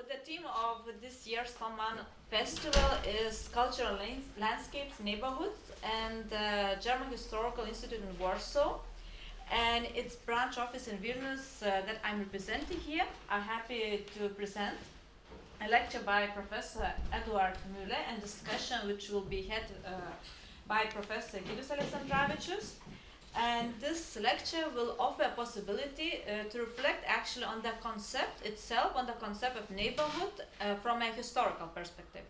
the theme of this year's Thomo Manno Festival is Cultural Landscapes, Neighbourhoods, and the German Historical Institute in Warsaw, and its branch office in Vilnius that I'm representing here. I'm happy to present a lecture by Professor Eduard Müller and discussion which will be had by Professor Gytis Alexandravicius. And this lecture will offer a possibility to reflect actually on the concept itself, on the concept of neighborhood from a historical perspective.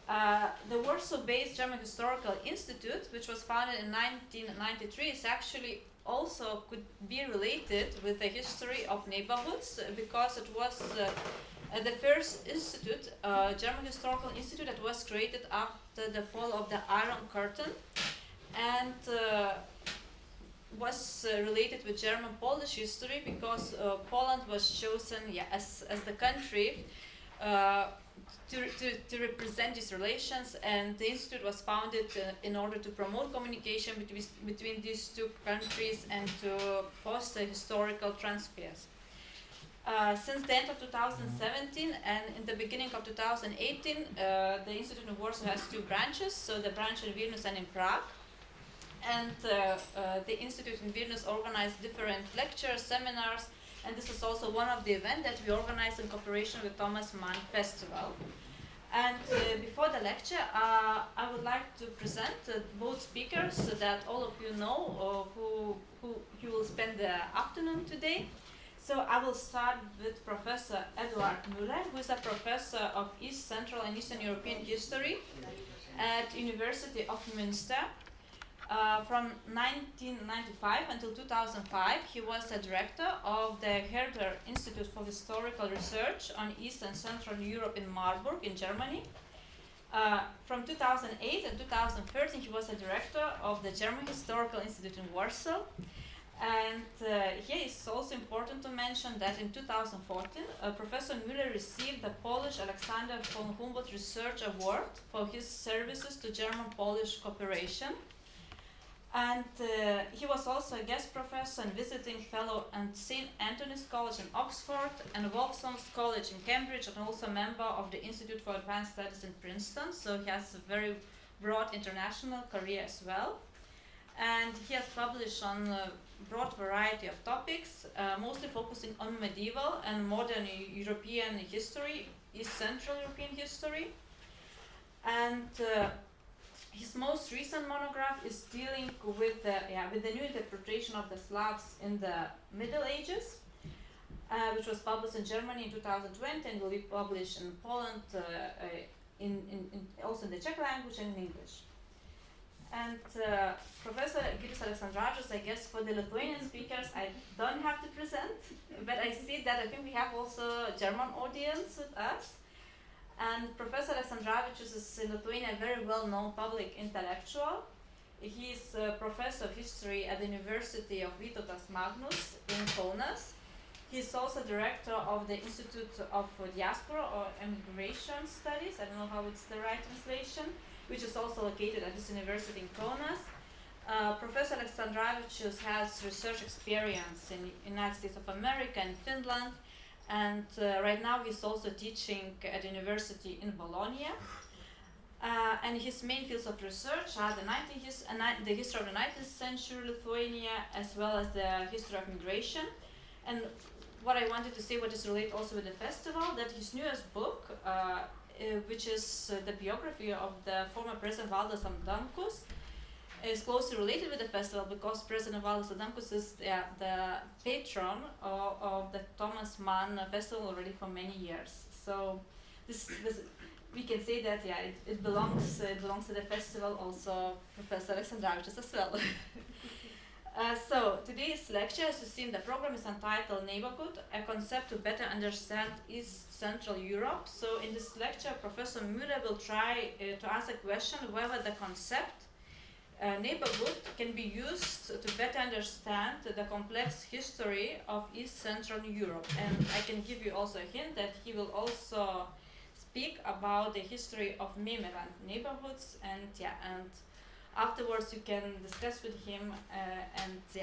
The Warsaw-based German Historical Institute, which was founded in 1993, is actually also could be related with the history of neighborhoods because it was the first institute, German Historical Institute, that was created after the fall of the Iron Curtain, and was related with German-Polish history because Poland was chosen as the country to represent these relations, and the institute was founded in order to promote communication between these two countries and to foster historical transfers. Since the end of 2017 and in the beginning of 2018, the institute in Warsaw has two branches, so the branch in Vilnius and in Prague. And the institute in Vilnius organized different lectures, seminars, and this is also one of the events that we organize in cooperation with Thomo Manno Festival. And before the lecture, I would like to present both speakers so that all of you know who you will spend the afternoon today. So I will start with Professor Eduard Müller, who is a professor of East, Central and Eastern European history at University of Münster. From 1995 until 2005, he was the director of the Herder Institute for Historical Research on East and Central Europe in Marburg in Germany. From 2008 and 2013, he was the director of the German Historical Institute in Warsaw. And here it's also important to mention that in 2014, Professor Müller received the Polish Alexander von Humboldt Research Award for his services to German-Polish cooperation. And he was also a guest professor and visiting fellow at St. Anthony's College in Oxford and Wolfson's College in Cambridge, and also a member of the Institute for Advanced Studies in Princeton. So he has a very broad international career as well. And he has published on a broad variety of topics, mostly focusing on medieval and modern European history, East Central European history. And his most recent monograph is dealing with the new interpretation of the Slavs in the Middle Ages, which was published in Germany in 2020 and will be published in Poland, also in the Czech language and in English. And Professor Gytis Alexandravicius, I guess for the Lithuanian speakers, I don't have to present, but I see that I think we have also a German audience with us. And Professor Alexandravicius is in Lithuania a very well-known public intellectual. He is a professor of history at the University of Vytautas Magnus in Kaunas. He is also director of the Institute of Diaspora or Immigration Studies, I don't know how it's the right translation, which is also located at this university in Kaunas. Professor Alexandravicius has research experience in the United States of America and Finland. And right now he's also teaching at the university in Bologna. And his main fields of research are the history of the 19th century Lithuania, as well as the history of migration. And what I wanted to say, what is related also with the festival, that his newest book, which is the biography of the former President Valdas Adamkus, is closely related with the festival because President Valdas Adamkus is the patron of the Thomo Manno Festival already for many years. So this we can say that it belongs to the festival, also Professor Alexandravicius as well. So today's lecture, as you see in the program, is entitled Neighbourhood, a concept to better understand East Central Europe. So in this lecture, Professor Müller will try to ask a question whether the concept neighborhood can be used to better understand the complex history of East Central Europe. And I can give you also a hint that he will also speak about the history of Memeland neighborhoods, and afterwards you can discuss with him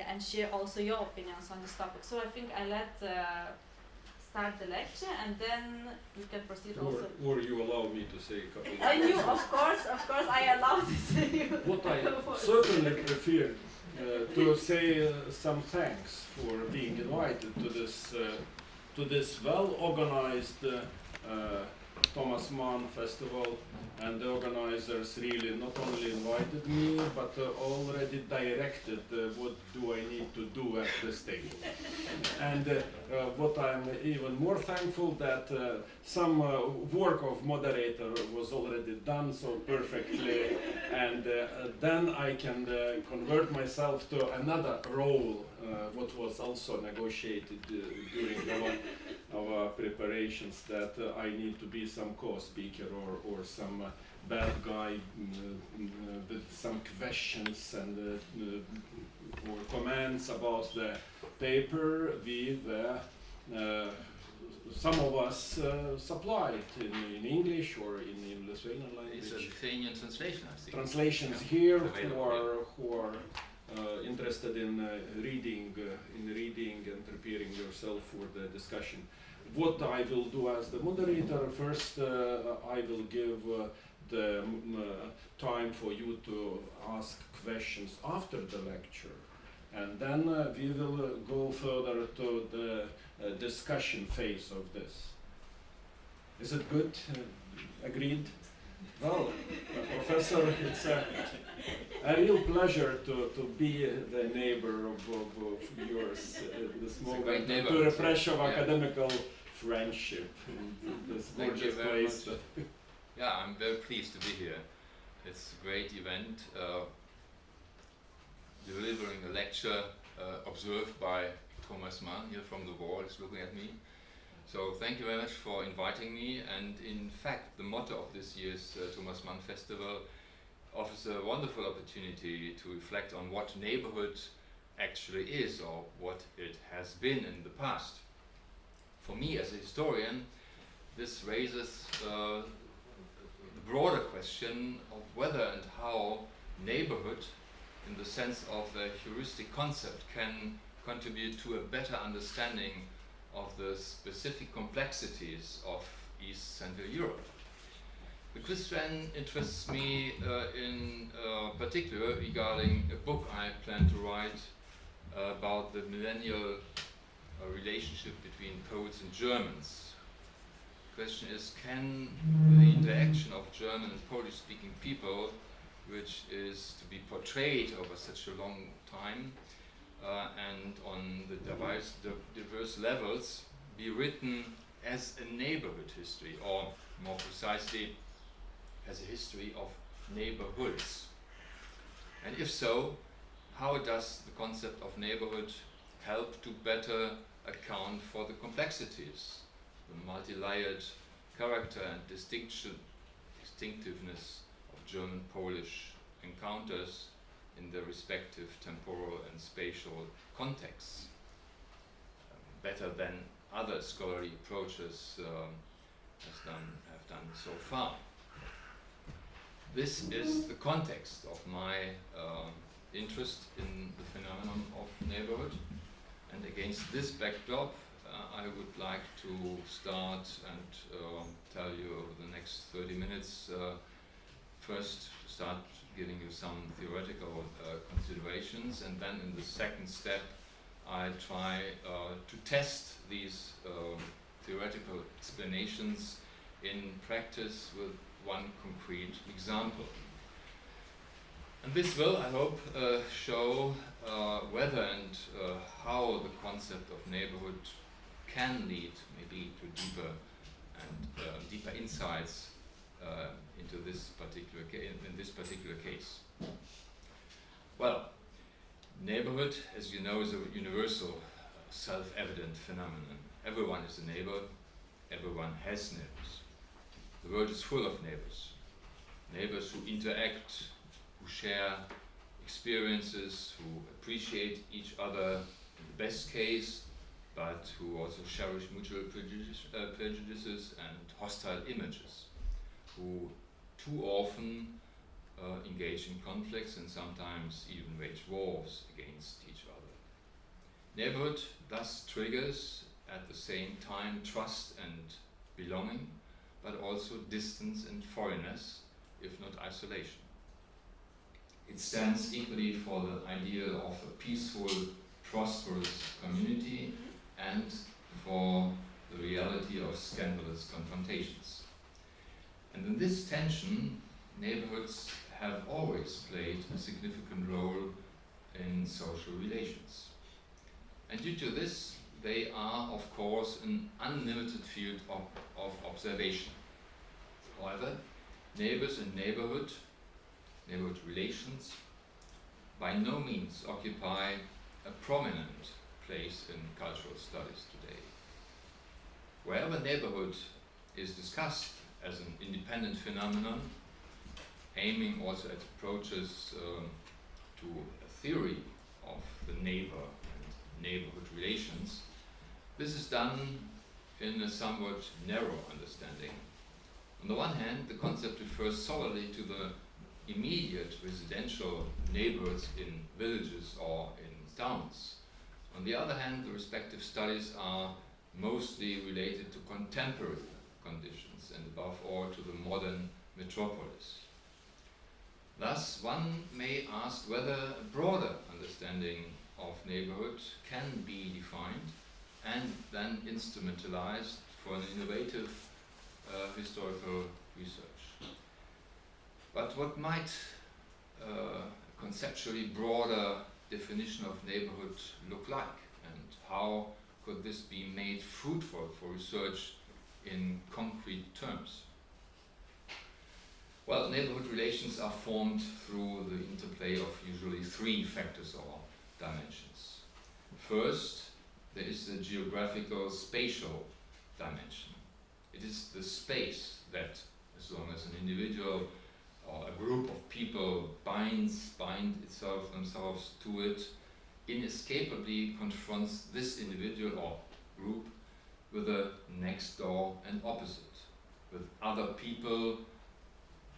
and share also your opinions on this topic. So I think I let start the lecture, and then we can proceed also. Or you allow me to say a couple of I knew, of course, I allowed it. What I certainly prefer to say some thanks for being invited to this well-organized Thomas Mann festival, and the organizers really not only invited me but already directed what do I need to do at this table. And what I'm even more thankful that some work of moderator was already done so perfectly, and then I can convert myself to another role what was also negotiated during our preparations, that I need to be some co-speaker or some bad guy with some questions and or comments about the paper we some of us supplied in English or in Lithuanian language. It's a Lithuanian translation, I think. Translations here who are interested in reading and preparing yourself for the discussion. What I will do as the moderator, first I will give the time for you to ask questions after the lecture, and then we will go further to the discussion phase of this. Is it good? Agreed? Well, Professor, it's a real pleasure to be the neighbor of yours at this moment, to refresh our academical friendship in this gorgeous place. Yeah, I'm very pleased to be here. It's a great event, delivering a lecture observed by Thomas Mann here from the wall, is looking at me. So thank you very much for inviting me, and in fact the motto of this year's Thomas Mann Festival offers a wonderful opportunity to reflect on what neighborhood actually is, or what it has been in the past. For me as a historian, this raises the broader question of whether and how neighborhood, in the sense of a heuristic concept, can contribute to a better understanding of the specific complexities of East Central Europe. The question interests me in particular regarding a book I plan to write about the millennial relationship between Poles and Germans. The question is, can the interaction of German and Polish-speaking people, which is to be portrayed over such a long time and on the diverse levels, be written as a neighborhood history, or more precisely, as a history of neighborhoods? And if so, how does the concept of neighborhood help to better account for the complexities, the multi-layered character and distinctiveness of German-Polish encounters in their respective temporal and spatial contexts, better than other scholarly approaches have done so far? This is the context of my interest in the phenomenon of neighborhood, and against this backdrop I would like to start and tell you over the next 30 minutes, first start giving you some theoretical considerations, and then in the second step I try to test these theoretical explanations in practice with one concrete example. And this will, I hope, show whether and how the concept of neighborhood can lead maybe to deeper insights into this particular in this particular case. Well, neighborhood, as you know, is a universal, self-evident phenomenon. Everyone is a neighbor. Everyone has neighbors. The world is full of neighbors. Neighbors who interact, who share experiences, who appreciate each other in the best case, but who also cherish mutual prejudices and hostile images, who too often engage in conflicts and sometimes even wage wars against each other. Neighborhood thus triggers at the same time trust and belonging, but also distance and foreignness, if not isolation. It stands equally for the ideal of a peaceful, prosperous community and for the reality of scandalous confrontations. And in this tension, neighborhoods have always played a significant role in social relations. And due to this, they are, of course, an unlimited field of observation. However, neighbors and neighborhood relations, by no means occupy a prominent place in cultural studies today. Wherever neighborhood is discussed as an independent phenomenon, aiming also at approaches to a theory of the neighbor and neighborhood relations, this is done in a somewhat narrow understanding. On the one hand, the concept refers solely to the immediate residential neighborhoods in villages or in towns. On the other hand, the respective studies are mostly related to contemporary conditions and above all to the modern metropolis. Thus, one may ask whether a broader understanding of neighborhood can be defined and then instrumentalized for an innovative historical research. But what might a conceptually broader definition of neighborhood look like, and how could this be made fruitful for research in concrete terms? Well, neighborhood relations are formed through the interplay of usually three factors or dimensions. First, there is the geographical spatial dimension. It is the space that, as long as an individual or a group of people bind themselves to it, inescapably confronts this individual or group with a next door and opposite, with other people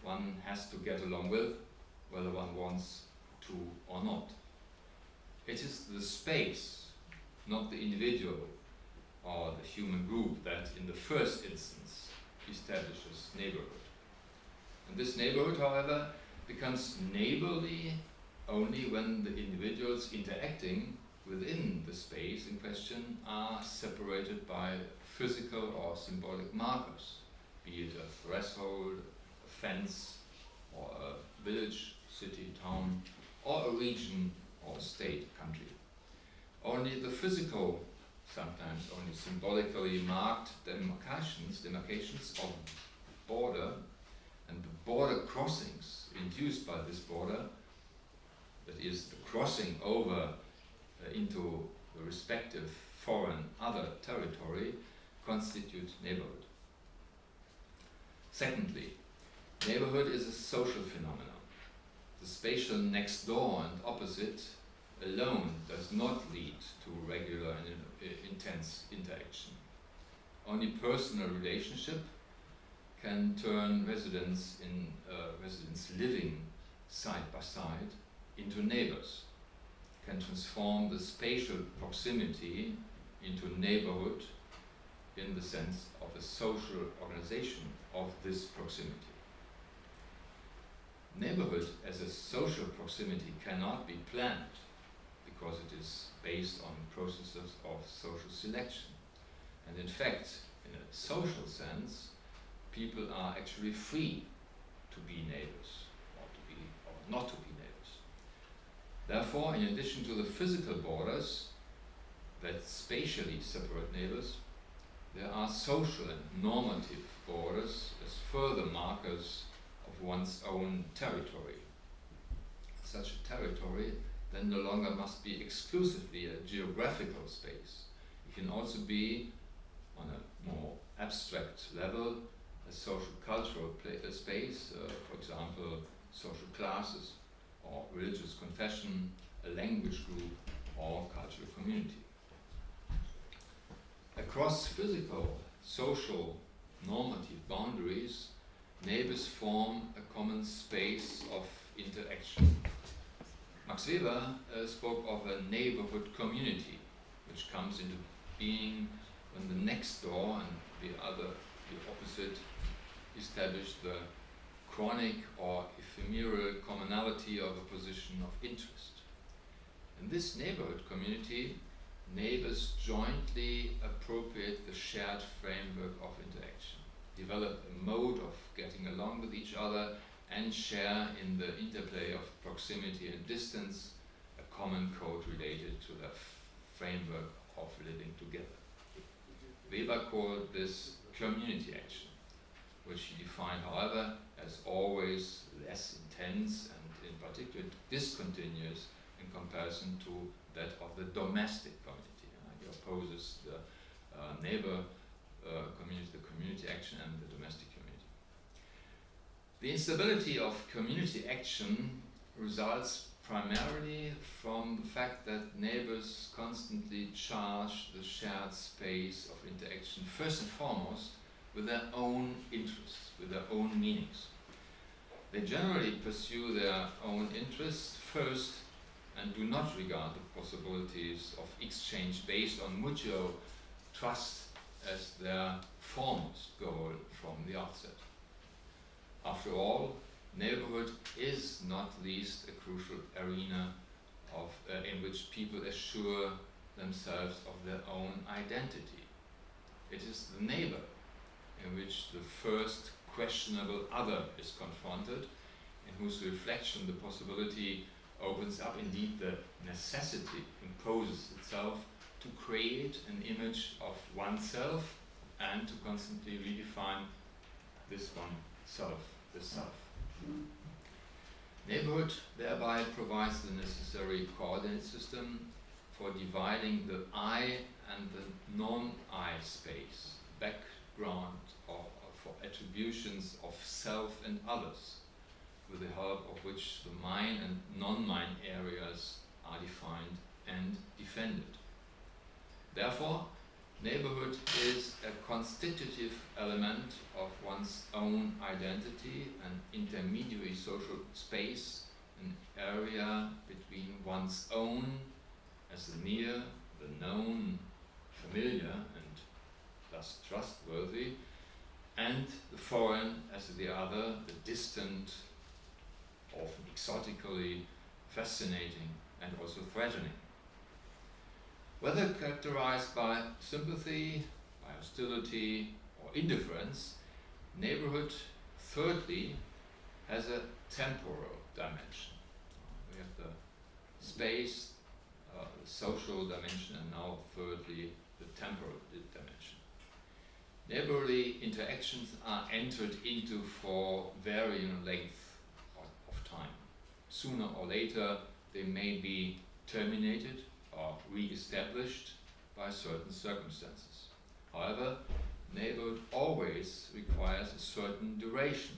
one has to get along with, whether one wants to or not. It is the space, not the individual or the human group, that in the first instance establishes neighborhood. And this neighborhood, however, becomes neighborly only when the individuals interacting within the space in question are separated by physical or symbolic markers, be it a threshold, a fence, or a village, city, town, or a region or state, country. Only the physical, sometimes only symbolically marked demarcations of border and the border crossings induced by this border, that is the crossing over into the respective foreign other territory, constitute neighborhood. Secondly, neighborhood is a social phenomenon. The spatial next door and opposite alone does not lead to regular and intense interaction. Only personal relationship can turn residents living side by side into neighbors, can transform the spatial proximity into neighborhood in the sense of a social organization of this proximity. Neighborhood as a social proximity cannot be planned because it is based on processes of social selection. And in fact, in a social sense, people are actually free to be neighbors or not to be neighbors. Therefore, in addition to the physical borders that spatially separate neighbors, there are social and normative borders as further markers of one's own territory. Such a territory then no longer must be exclusively a geographical space. It can also be, on a more abstract level, a social cultural space, for example, social classes or religious confession, a language group or cultural community. Across physical, social, normative boundaries, neighbors form a common space of interaction. Max Weber spoke of a neighborhood community, which comes into being when the next door and the opposite, establish the chronic or ephemeral commonality of a position of interest. In this neighborhood community, neighbors jointly appropriate the shared framework of interaction, develop a mode of getting along with each other, and share in the interplay of proximity and distance a common code related to the framework of living together. Weber called this community action, which he defined, however, as always less intense and in particular discontinuous in comparison to that of the domestic community. He opposes the neighbor community, the community action, and the domestic community. The instability of community action results primarily from the fact that neighbors constantly charge the shared space of interaction first and foremost with their own interests, with their own meanings. They generally pursue their own interests first and do not regard the possibilities of exchange based on mutual trust as their foremost goal from the outset. After all, neighborhood is not least a crucial arena in which people assure themselves of their own identity. It is the neighbor in which the first questionable other is confronted, in whose reflection the possibility opens up, indeed the necessity imposes itself to create an image of oneself and to constantly redefine this oneself, the self. Neighborhood thereby provides the necessary coordinate system for dividing the I and the non-I space, background or for attributions of self and others, with the help of which the mine and non-mine areas are defined and defended. Therefore, neighborhood is a constitutive element of one's own identity, an intermediary social space, an area between one's own as the near, the known, familiar, and thus trustworthy, and the foreign as the other, the distant, often exotically fascinating and also threatening. Whether characterized by sympathy, by hostility, or indifference, neighborhood, thirdly, has a temporal dimension. We have the space, the social dimension, and now thirdly, the temporal dimension. Neighborly interactions are entered into for varying length of time. Sooner or later, they may be terminated or re-established by certain circumstances. However, neighborhood always requires a certain duration.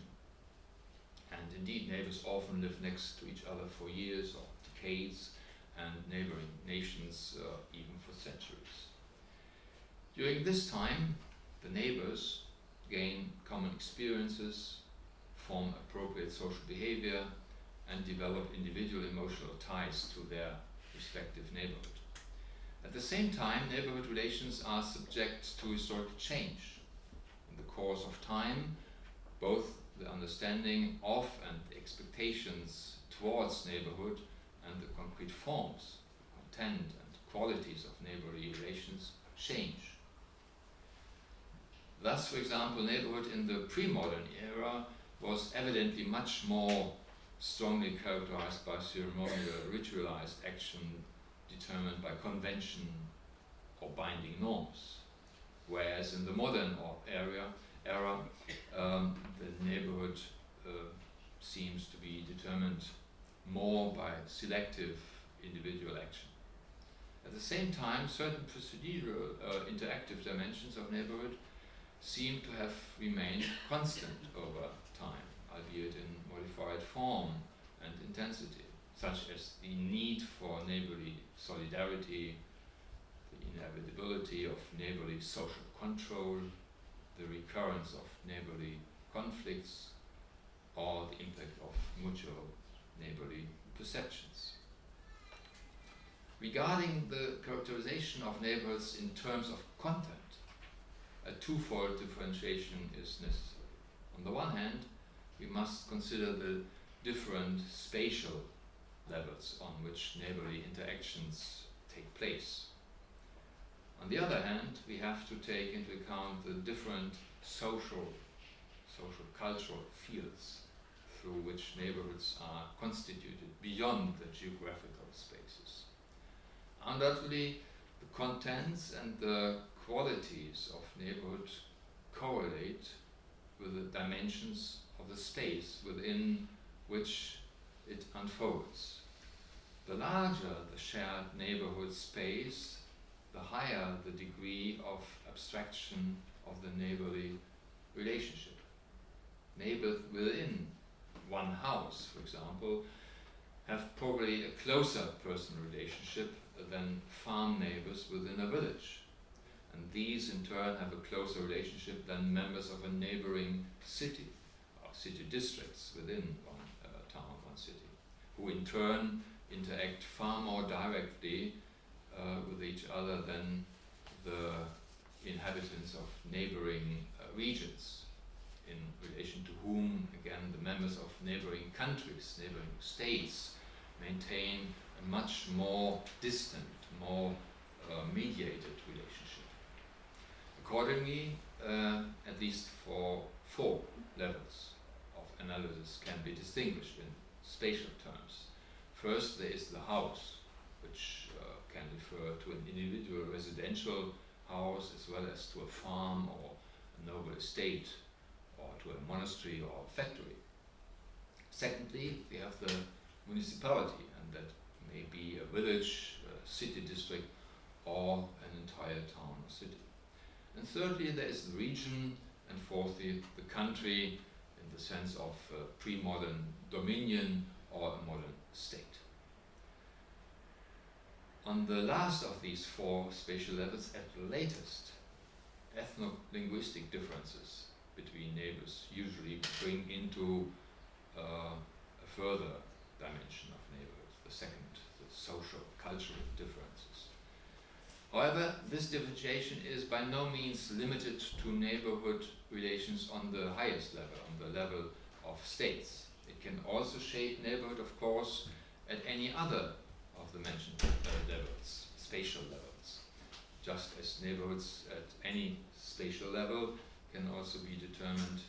And indeed, neighbors often live next to each other for years or decades, and neighboring nations even for centuries. During this time, the neighbors gain common experiences, form appropriate social behavior, and develop individual emotional ties to their respective neighborhood. At the same time, neighborhood relations are subject to historical change. In the course of time, both the understanding of and the expectations towards neighborhood and the concrete forms, content and qualities of neighborly relations change. Thus, for example, neighborhood in the pre-modern era was evidently much more strongly characterized by ceremonial, ritualized action determined by convention or binding norms. Whereas in the modern era, the neighborhood seems to be determined more by selective individual action. At the same time, certain procedural interactive dimensions of neighborhood seem to have remained constant over time, albeit in modified form and intensity, such as the need for neighborly solidarity, the inevitability of neighborly social control, the recurrence of neighborly conflicts, or the impact of mutual neighborly perceptions. Regarding the characterization of neighbors in terms of content, a twofold differentiation is necessary. On the one hand, we must consider the different spatial levels on which neighborly interactions take place. On the other hand, we have to take into account the different social, cultural fields through which neighborhoods are constituted beyond the geographical spaces. Undoubtedly, the contents and the qualities of neighborhood correlate with the dimensions of the space within which it unfolds. The larger the shared neighborhood space, the higher the degree of abstraction of the neighborly relationship. Neighbors within one house, for example, have probably a closer personal relationship than farm neighbors within a village. And these in turn have a closer relationship than members of a neighboring city, or city districts within one town, one city, who in turn interact far more directly with each other than the inhabitants of neighboring regions, in relation to whom, again, the members of neighboring countries, neighboring states, maintain a much more distant, more mediated relationship. Accordingly, at least four levels of analysis can be distinguished in spatial terms. First, there is the house, which can refer to an individual residential house as well as to a farm or a noble estate, or to a monastery or a factory. Secondly, we have the municipality, and that may be a village, a city district, or an entire town or city. And thirdly, there is the region, and fourthly, the country in the sense of pre-modern dominion or a modern state. On the last of these four spatial levels, at the latest, ethno-linguistic differences between neighbors usually bring into a further dimension of neighborhood, the second, the social, cultural differences. However, this differentiation is by no means limited to neighborhood relations on the highest level, on the level of states. It can also shape neighborhood, of course, at any other of the mentioned levels, spatial levels. Just as neighborhoods at any spatial level can also be determined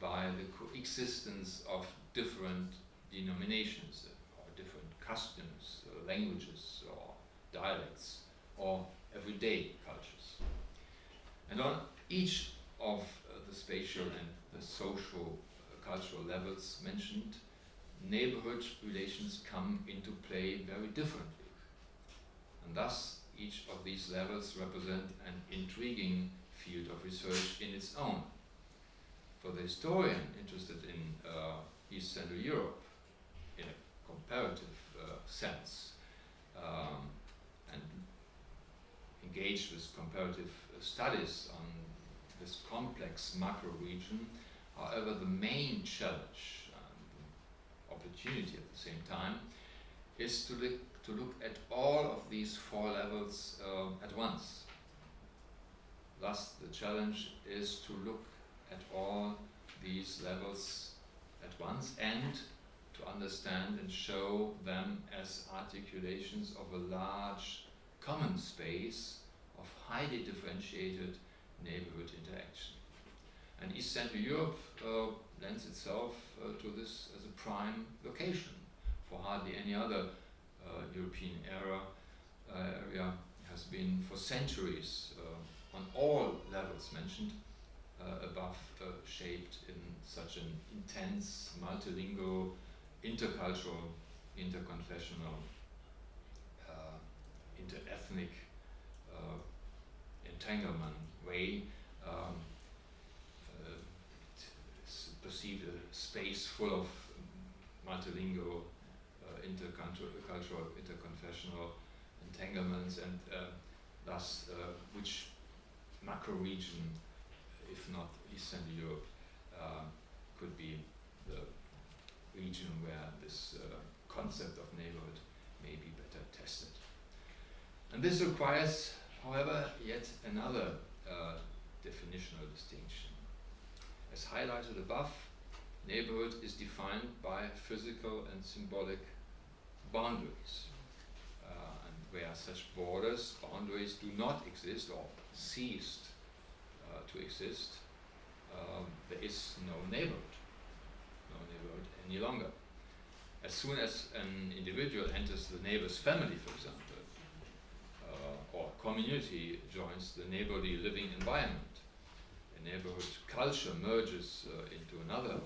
by the coexistence of different denominations or different customs, languages or dialects or everyday cultures. And on each of the spatial and the social cultural levels mentioned, neighborhood relations come into play very differently. And thus, each of these levels represent an intriguing field of research in its own. For the historian interested in East Central Europe in a comparative sense, and engaged with comparative studies on this complex macro region, however, the main challenge and opportunity at the same time is to look at all of these four levels at once. Thus, the challenge is to look at all these levels at once and to understand and show them as articulations of a large common space of highly differentiated neighborhood interaction. And East Central Europe lends itself to this as a prime location, for hardly any other European area has been for centuries on all levels mentioned above shaped in such an intense, multilingual, intercultural, interconfessional, interethnic entanglement way. It's perceived a space full of multilingual, intercultural, interconfessional entanglements, and thus which macro region, if not East Central Europe, could be the region where this concept of neighborhood may be better tested. And this requires, however, yet another definitional distinction. As highlighted above, neighborhood is defined by physical and symbolic boundaries. And where such boundaries do not exist or ceased to exist, there is no neighborhood any longer. As soon as an individual enters the neighbor's family, for example, or community joins the neighborly living environment, a neighborhood culture merges into another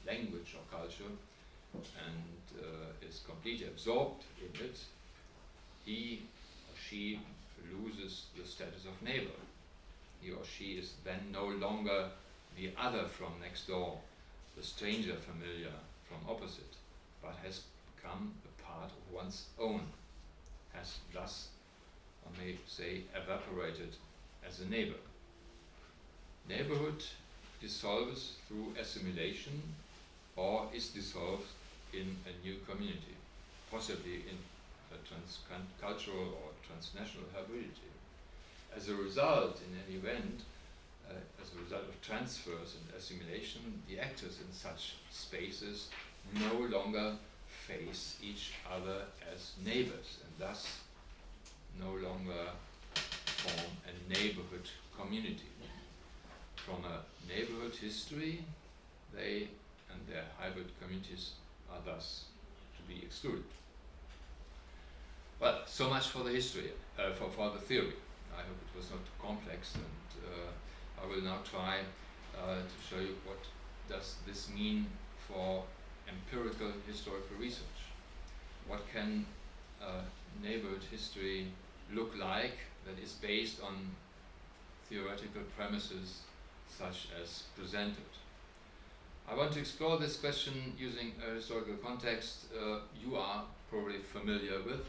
language or culture and is completely absorbed in it, he or she loses the status of neighbor. He or she is then no longer the other from next door, the stranger familiar from opposite, but has become a part of one's own, has thus, one may say, evaporated as a neighbor. Neighborhood dissolves through assimilation or is dissolved in a new community, possibly in a transcultural or transnational hybridity. As a result, in any event, as a result of transfers and assimilation, the actors in such spaces no longer face each other as neighbors and thus no longer form a neighborhood community. From a neighborhood history, they and their hybrid communities are thus to be excluded. Well, so much for the history, for the theory. I hope it was not too complex, and I will now try to show you what does this mean for empirical historical research. What can neighborhood history look like that is based on theoretical premises such as presented? I want to explore this question using a historical context you are probably familiar with,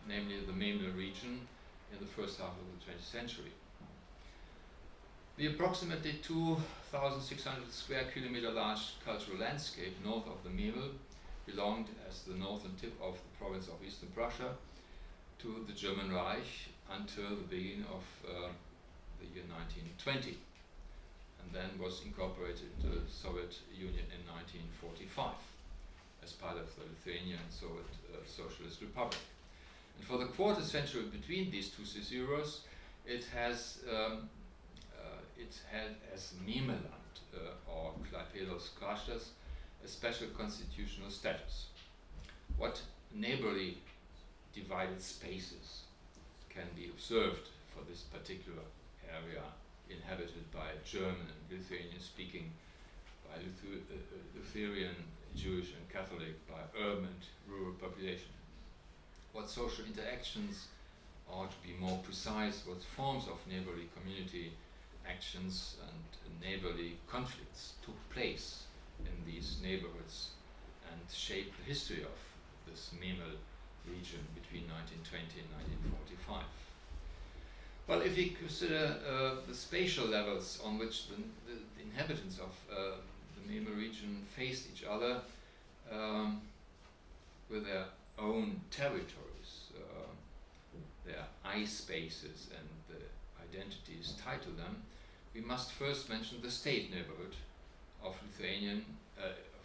namely the Memel region in the first half of the 20th century. The approximately 2,600 square kilometer large cultural landscape north of the Memel belonged as the northern tip of the province of Eastern Prussia to the German Reich until the beginning of the year 1920, and then was incorporated into the Soviet Union in 1945 as part of the Lithuanian Soviet Socialist Republic. And for the quarter century between these two Caesuras, it had as Memeland or Klaipėdos kraštas a special constitutional status. What neighborly divided spaces can be observed for this particular area inhabited by German and Lithuanian speaking, by Lutheran, Jewish and Catholic, by urban and rural population? What social interactions, or to be more precise, what forms of neighborly community actions and neighborly conflicts took place in these neighborhoods and shaped the history of this Memel region between 1920 and 1945. Well, if we consider the spatial levels on which the inhabitants of the Memel region faced each other with their own territories, their eye spaces and the identities tied to them, we must first mention the state neighborhood of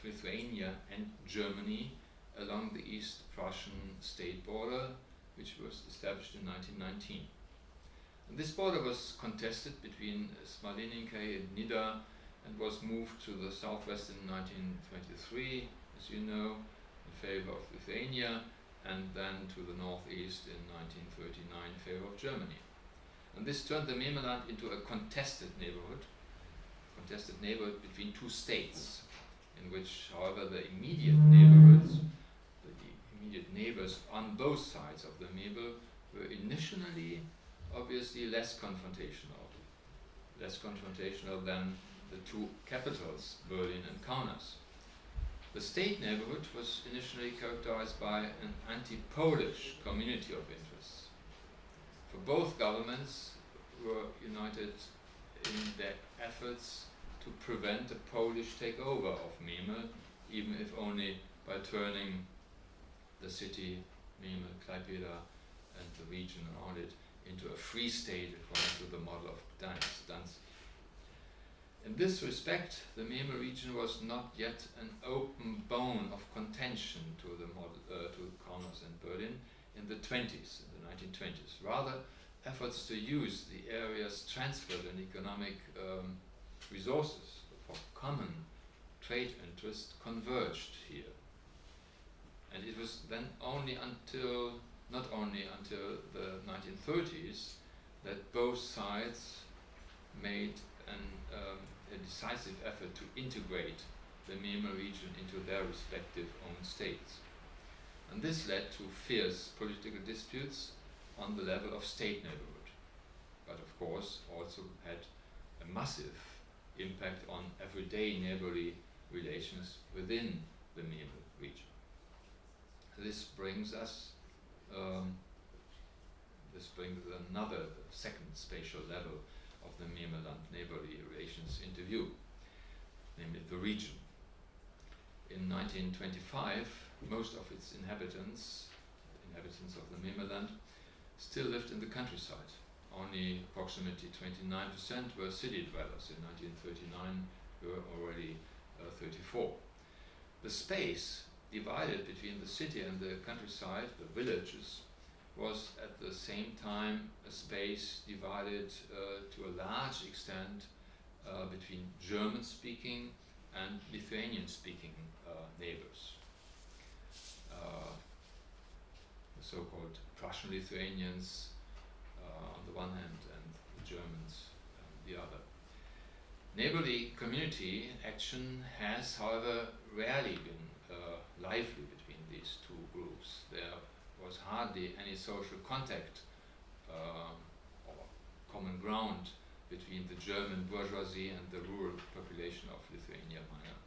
Lithuania and Germany along the East Prussian state border, which was established in 1919. And this border was contested between Smalininkai and Nida and was moved to the southwest in 1923, as you know, in favor of Lithuania, and then to the northeast in 1939 in favor of Germany. And this turned the Memeland into a contested neighborhood between two states, in which, however, the immediate neighbors on both sides of the Memel were initially obviously less confrontational than the two capitals, Berlin and Kaunas. The state neighborhood was initially characterized by an anti-Polish community of interests. For both governments were united in their efforts to prevent a Polish takeover of Memel, even if only by turning the city, Memel, Klaipėda, and the region around it into a free state according to the model of Gdansk. In this respect, the Memel region was not yet an open bone of contention to commerce in Berlin in the 20s, in the 1920s. Rather, efforts to use the area's transport and economic resources for common trade interests converged here. And it was then not only until the 1930s that both sides made a decisive effort to integrate the Memel region into their respective own states. And this led to fierce political disputes on the level of state neighborhood, but of course also had a massive impact on everyday neighborly relations within the Memel region. This brings us another second spatial level of the Memelland neighborly relations into view, namely the region. In 1925, most of its inhabitants of the Memelland, still lived in the countryside. Only approximately 29% were city dwellers. In 1939, were already 34. The space divided between the city and the countryside, the villages, was at the same time a space divided to a large extent between German-speaking and Lithuanian-speaking neighbors. The so-called Prussian Lithuanians on the one hand and the Germans on the other. Neighborly community action has, however, rarely been lively between these two groups. There was hardly any social contact or common ground between the German bourgeoisie and the rural population of Lithuania Minor.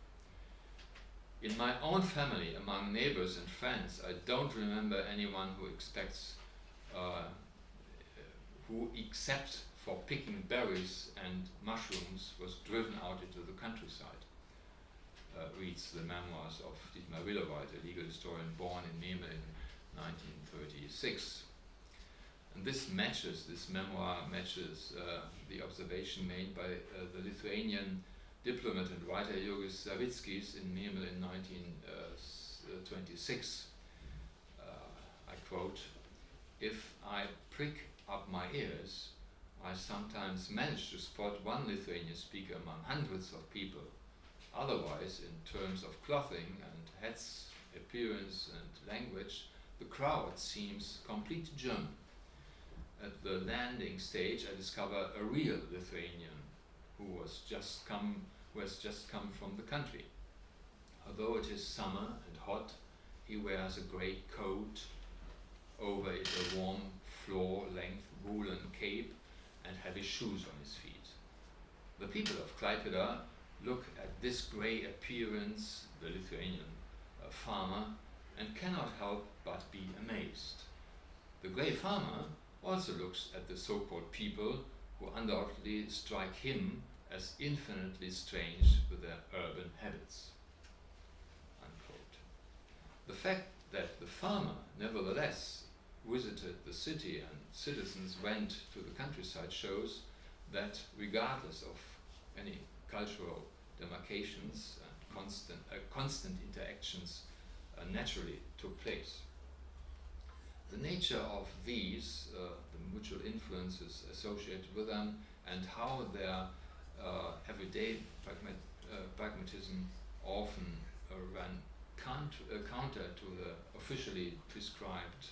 In my own family, among neighbors and friends, I don't remember anyone who except for picking berries and mushrooms, was driven out into the countryside. Reads the memoirs of Dietmar Willeweit, a legal historian born in Memel in 1936. And this memoir matches the observation made by the Lithuanian diplomat and writer Jurgis Savickis in Memel in 1926. I quote, "If I prick up my ears, I sometimes manage to spot one Lithuanian speaker among hundreds of people. Otherwise, in terms of clothing and hats, appearance and language, the crowd seems completely German. At the landing stage, I discover a real Lithuanian who has just come from the country. Although it is summer and hot, he wears a great coat, over it a warm floor-length woolen cape and heavy shoes on his feet. The people of Klaipėda look at this grey appearance, the Lithuanian farmer, and cannot help but be amazed. The grey farmer also looks at the so-called people who undoubtedly strike him as infinitely strange with their urban habits." Unquote. The fact that the farmer nevertheless visited the city and citizens went to the countryside shows that regardless of any cultural demarcations and constant interactions naturally took place. The nature of these, the mutual influences associated with them, and how their everyday pragmatism often ran counter to the officially prescribed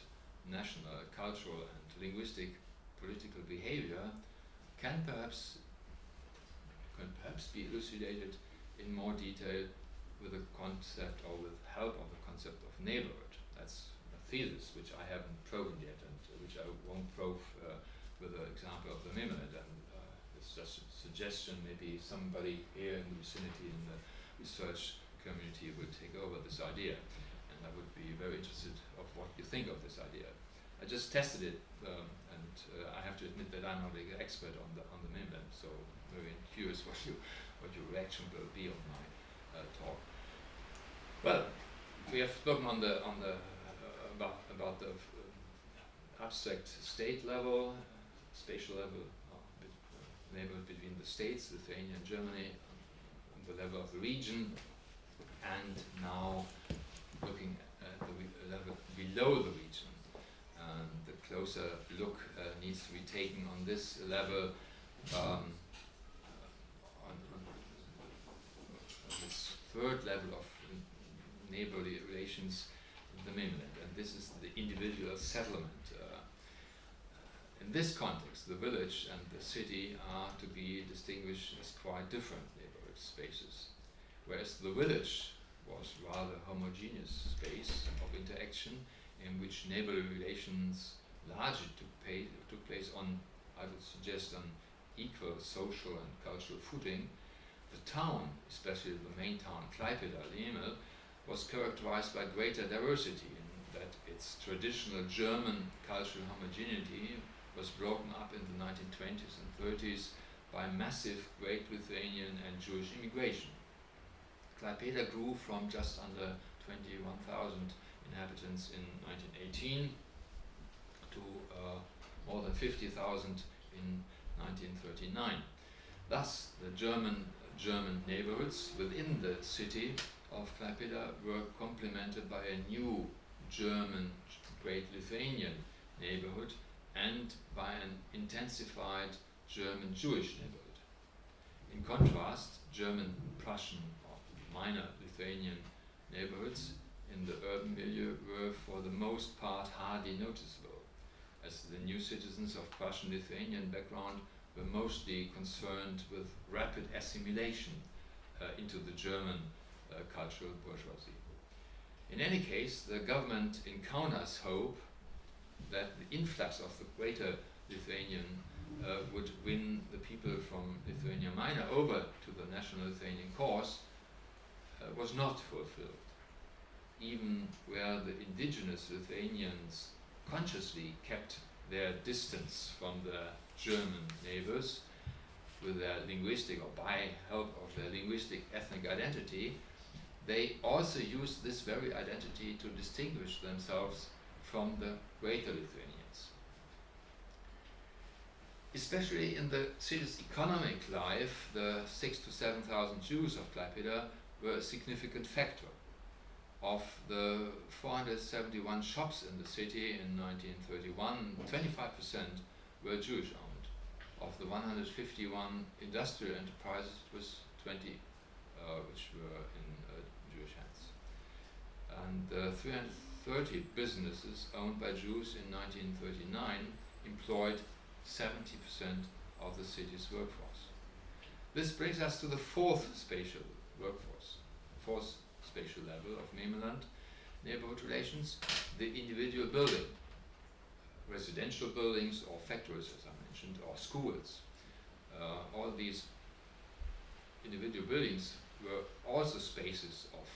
national, cultural and linguistic political behavior can perhaps be elucidated in more detail with the concept, or with help of the concept of neighborhood. That's a thesis which I haven't proven yet, and which I won't prove with the example of the Memelland. And it's just a suggestion. Maybe somebody here in the vicinity in the research community will take over this idea, and I would be very interested of what you think of this idea. I just tested it, and I have to admit that I'm not an expert on the Memelland, so very curious what your reaction will be on my talk. Well, we have spoken about the abstract state level, spatial level, neighborhood between the states, Lithuania and Germany, on the level of the region, and now looking at the level below the region. The closer look needs to be taken on this level, on this third level of neighborly relations in the mainland, and this is the individual settlement. In this context, the village and the city are to be distinguished as quite different neighborhood spaces, whereas the village was rather a homogeneous space of interaction in which neighborly relations largely took place on, I would suggest, on equal social and cultural footing. The town, especially the main town, Klaipėda, Lemel, was characterized by greater diversity in that its traditional German cultural homogeneity was broken up in the 1920s and 30s by massive Great Lithuanian and Jewish immigration. Klaipėda grew from just under 21,000 inhabitants in 1918 to more than 50,000 in 1939. Thus, the German neighborhoods within the city of Klaipėda were complemented by a new German Great Lithuanian neighborhood and by an intensified German Jewish neighborhood. In contrast, German Prussian or minor Lithuanian neighborhoods in the urban milieu were for the most part hardly noticeable, as the new citizens of Prussian Lithuanian background were mostly concerned with rapid assimilation into the German cultural bourgeoisie. In any case, the government encounters hope that the influx of the greater Lithuanian would win the people from Lithuania Minor over to the national Lithuanian cause was not fulfilled. Even where the indigenous Lithuanians consciously kept their distance from their German neighbors with their linguistic, or by help of their linguistic ethnic identity, they also used this very identity to distinguish themselves from the greater Lithuanians. Especially in the city's economic life, the 6,000 to 7,000 Jews of Klaipėda were a significant factor. Of the 471 shops in the city in 1931, 25% were Jewish owned. Of the 151 industrial enterprises, it was 20 which were in Jewish hands. And 330 businesses owned by Jews in 1939 employed 70% of the city's workforce. This brings us to the fourth spatial level of mainland neighborhood relations, the individual building, residential buildings or factories, as I mentioned, or schools. All these individual buildings were also spaces of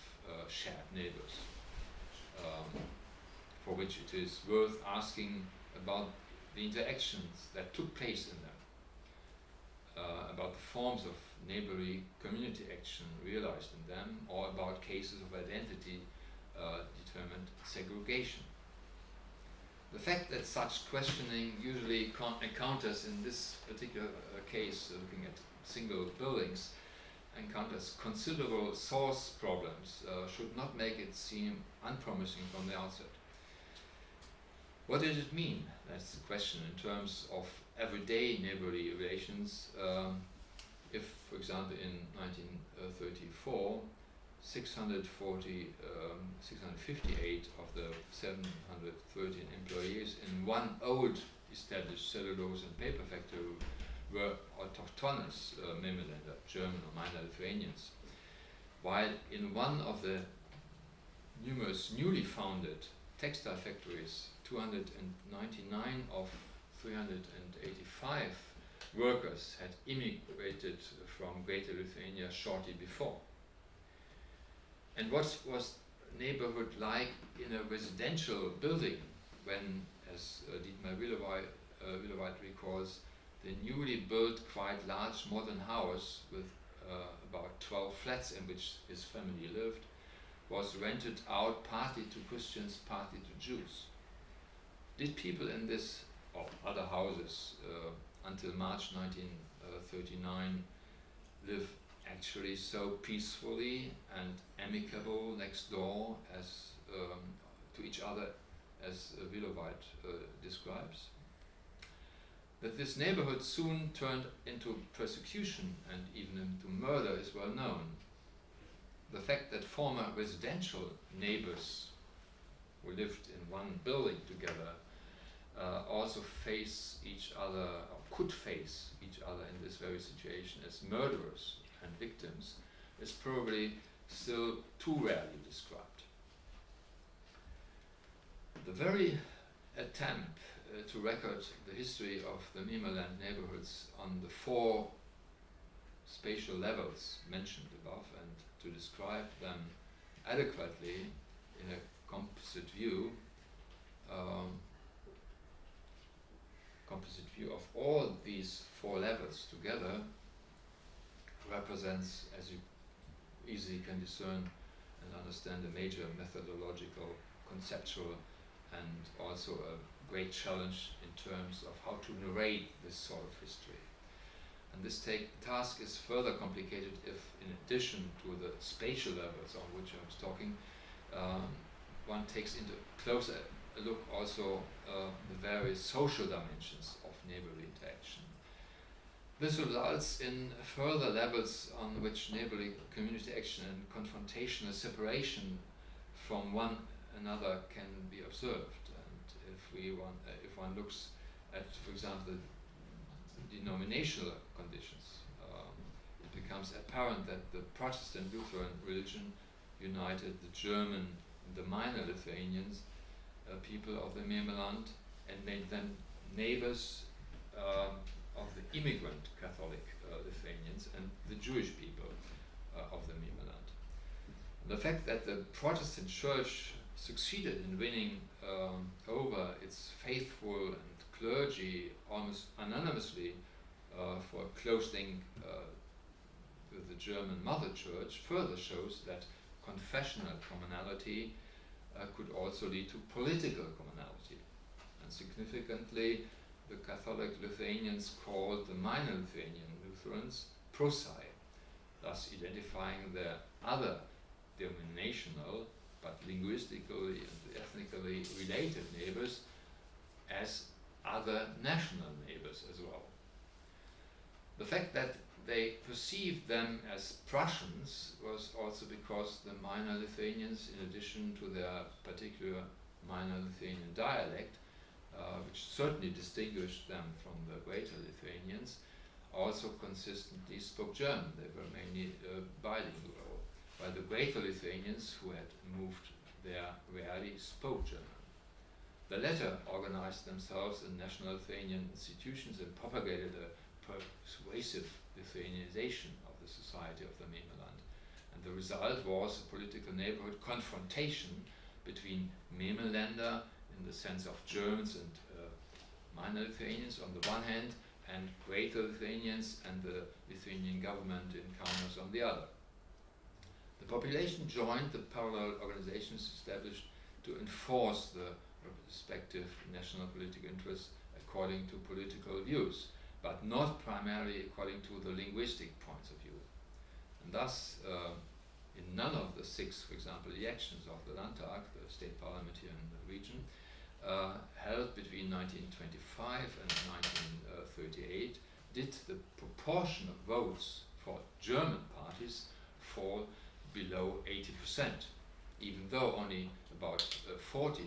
shared neighbors, for which it is worth asking about the interactions that took place in them, about the forms of neighborly community action realized in them, or about cases of identity determined segregation. The fact that such questioning usually encounters, in this particular case, looking at single buildings, encounters considerable source problems, should not make it seem unpromising from the outset. What did it mean? That's the question in terms of everyday neighborly relations. If, for example, in 1934, 658 of the 713 employees in one old established cellulose and paper factory were autochthonous Mainlander, German or minor Lithuanians, while in one of the numerous newly founded textile factories, 299 of 385 workers had immigrated from Greater Lithuania shortly before. And what was neighborhood like in a residential building when, as Dietmar Willeweit recalls, the newly built, quite large modern house with about 12 flats in which his family lived was rented out partly to Christians, partly to Jews? Did people in this or other houses until March 1939 live actually so peacefully and amicable next door as to each other as Willowite describes. That this neighborhood soon turned into persecution and even into murder is well known. The fact that former residential neighbors who lived in one building together also face each other, or could face each other in this very situation as murderers and victims, is probably still too rarely described. The very attempt to record the history of the Memeland neighborhoods on the 4 spatial levels mentioned above and to describe them adequately in a composite view of all these 4 levels together represents, as you easily can discern and understand, a major methodological, conceptual, and also a great challenge in terms of how to narrate this sort of history. And this task is further complicated if, in addition to the spatial levels on which I was talking, one takes into closer look also the various social dimensions of neighborly interaction. This results in further levels on which neighborly community action and confrontational separation from one another can be observed. And if one looks at, for example, the denominational conditions, it becomes apparent that the Protestant Lutheran religion united the German and the minor Lithuanians, people of the Memeland, and made them neighbors of the immigrant Catholic Lithuanians and the Jewish people of the Memeland. The fact that the Protestant Church succeeded in winning over its faithful and clergy almost unanimously for a close link with the German Mother Church further shows that confessional commonality could also lead to political commonality. And significantly, the Catholic Lithuanians called the minor Lithuanian Lutherans prosi, thus identifying their other denominational but linguistically and ethnically related neighbors as other national neighbors as well. The fact that they perceived them as Prussians was also because the minor Lithuanians, in addition to their particular minor Lithuanian dialect, which certainly distinguished them from the greater Lithuanians, also consistently spoke German. They were mainly bilingual, while the greater Lithuanians who had moved there rarely spoke German. The latter organized themselves in national Lithuanian institutions and propagated a persuasive Lithuanization of the society of the Memeland. And the result was a political neighborhood confrontation between Memelander in the sense of Germans and minor Lithuanians on the one hand, and greater Lithuanians and the Lithuanian government in Kaunas on the other. The population joined the parallel organizations established to enforce the respective national political interests according to political views, but not primarily according to the linguistic points of view. And thus, in none of the 6, for example, elections of the Landtag, the state parliament here in the region, held between 1925 and 1938, did the proportion of votes for German parties fall below 80%, even though only about 42%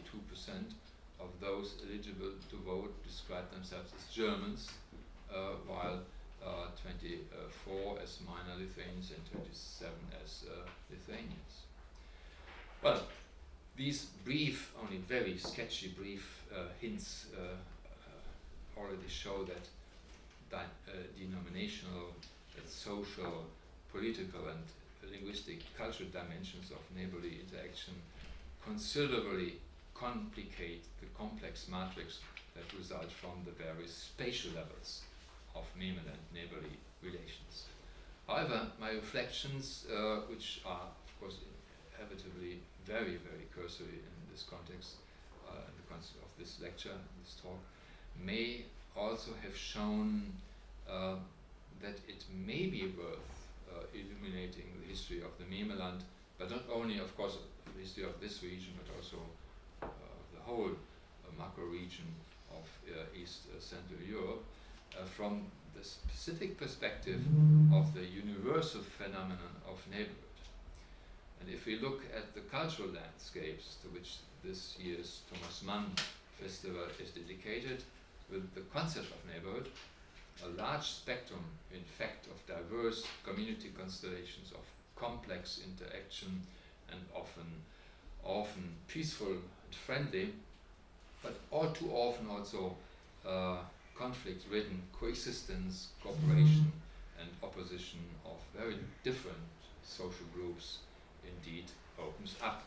of those eligible to vote described themselves as Germans, while 24 as minor Lithuanians and 27 as Lithuanians. Well, these brief, only very sketchy brief hints already show that denominational, social, political and linguistic, cultural dimensions of neighborly interaction considerably complicate the complex matrix that result from the various spatial levels of Memeland neighborly relations. However, my reflections, which are of course inevitably very, very cursory in this context, in the context of this lecture, this talk, may also have shown that it may be worth illuminating the history of the Memeland, but not only, of course, the history of this region, but also the whole macro region of East Central Europe from the specific perspective of the universal phenomenon of neighborhood. And if we look at the cultural landscapes to which this year's Thomas Mann Festival is dedicated, with the concept of neighborhood, a large spectrum, in fact, of diverse community constellations of complex interaction and often peaceful and friendly, but all too often also conflict-ridden coexistence, cooperation, and opposition of very different social groups indeed opens up.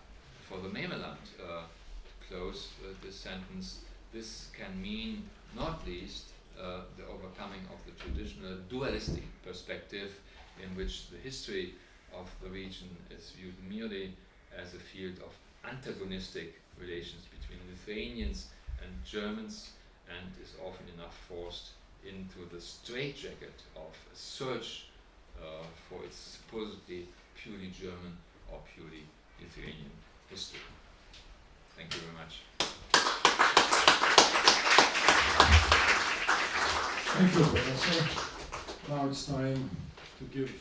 For the Memeland, to close this sentence, this can mean not least the overcoming of the traditional dualistic perspective in which the history of the region is viewed merely as a field of antagonistic relations between Lithuanians and Germans, and is often enough forced into the straitjacket of a search for its supposedly purely German or purely Lithuanian history. Thank you very much. Thank you, Professor. Now it's time to give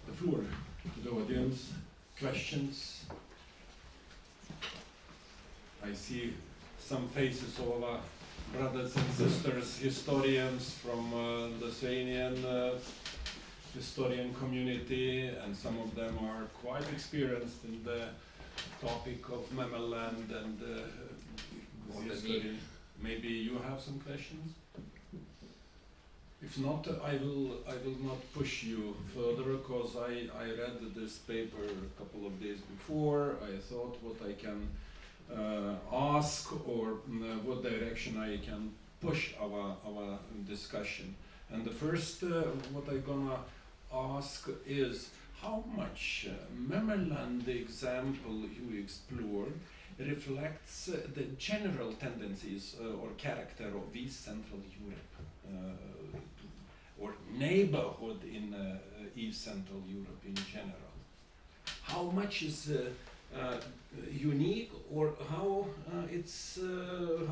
the floor to the audience. Questions? I see some faces of our brothers and sisters, historians from the Lithuanian historian community, and some of them are quite experienced in the topic of Memeland and history. Maybe you have some questions? If not, I will not push you further, because I read this paper a couple of days before. I thought what I can ask, or what direction I can push our discussion. And the first what I'm gonna ask is, how much Memeland example you explored reflects the general tendencies or character of East Central Europe, or neighborhood in East Central Europe in general? How much is unique, or how it's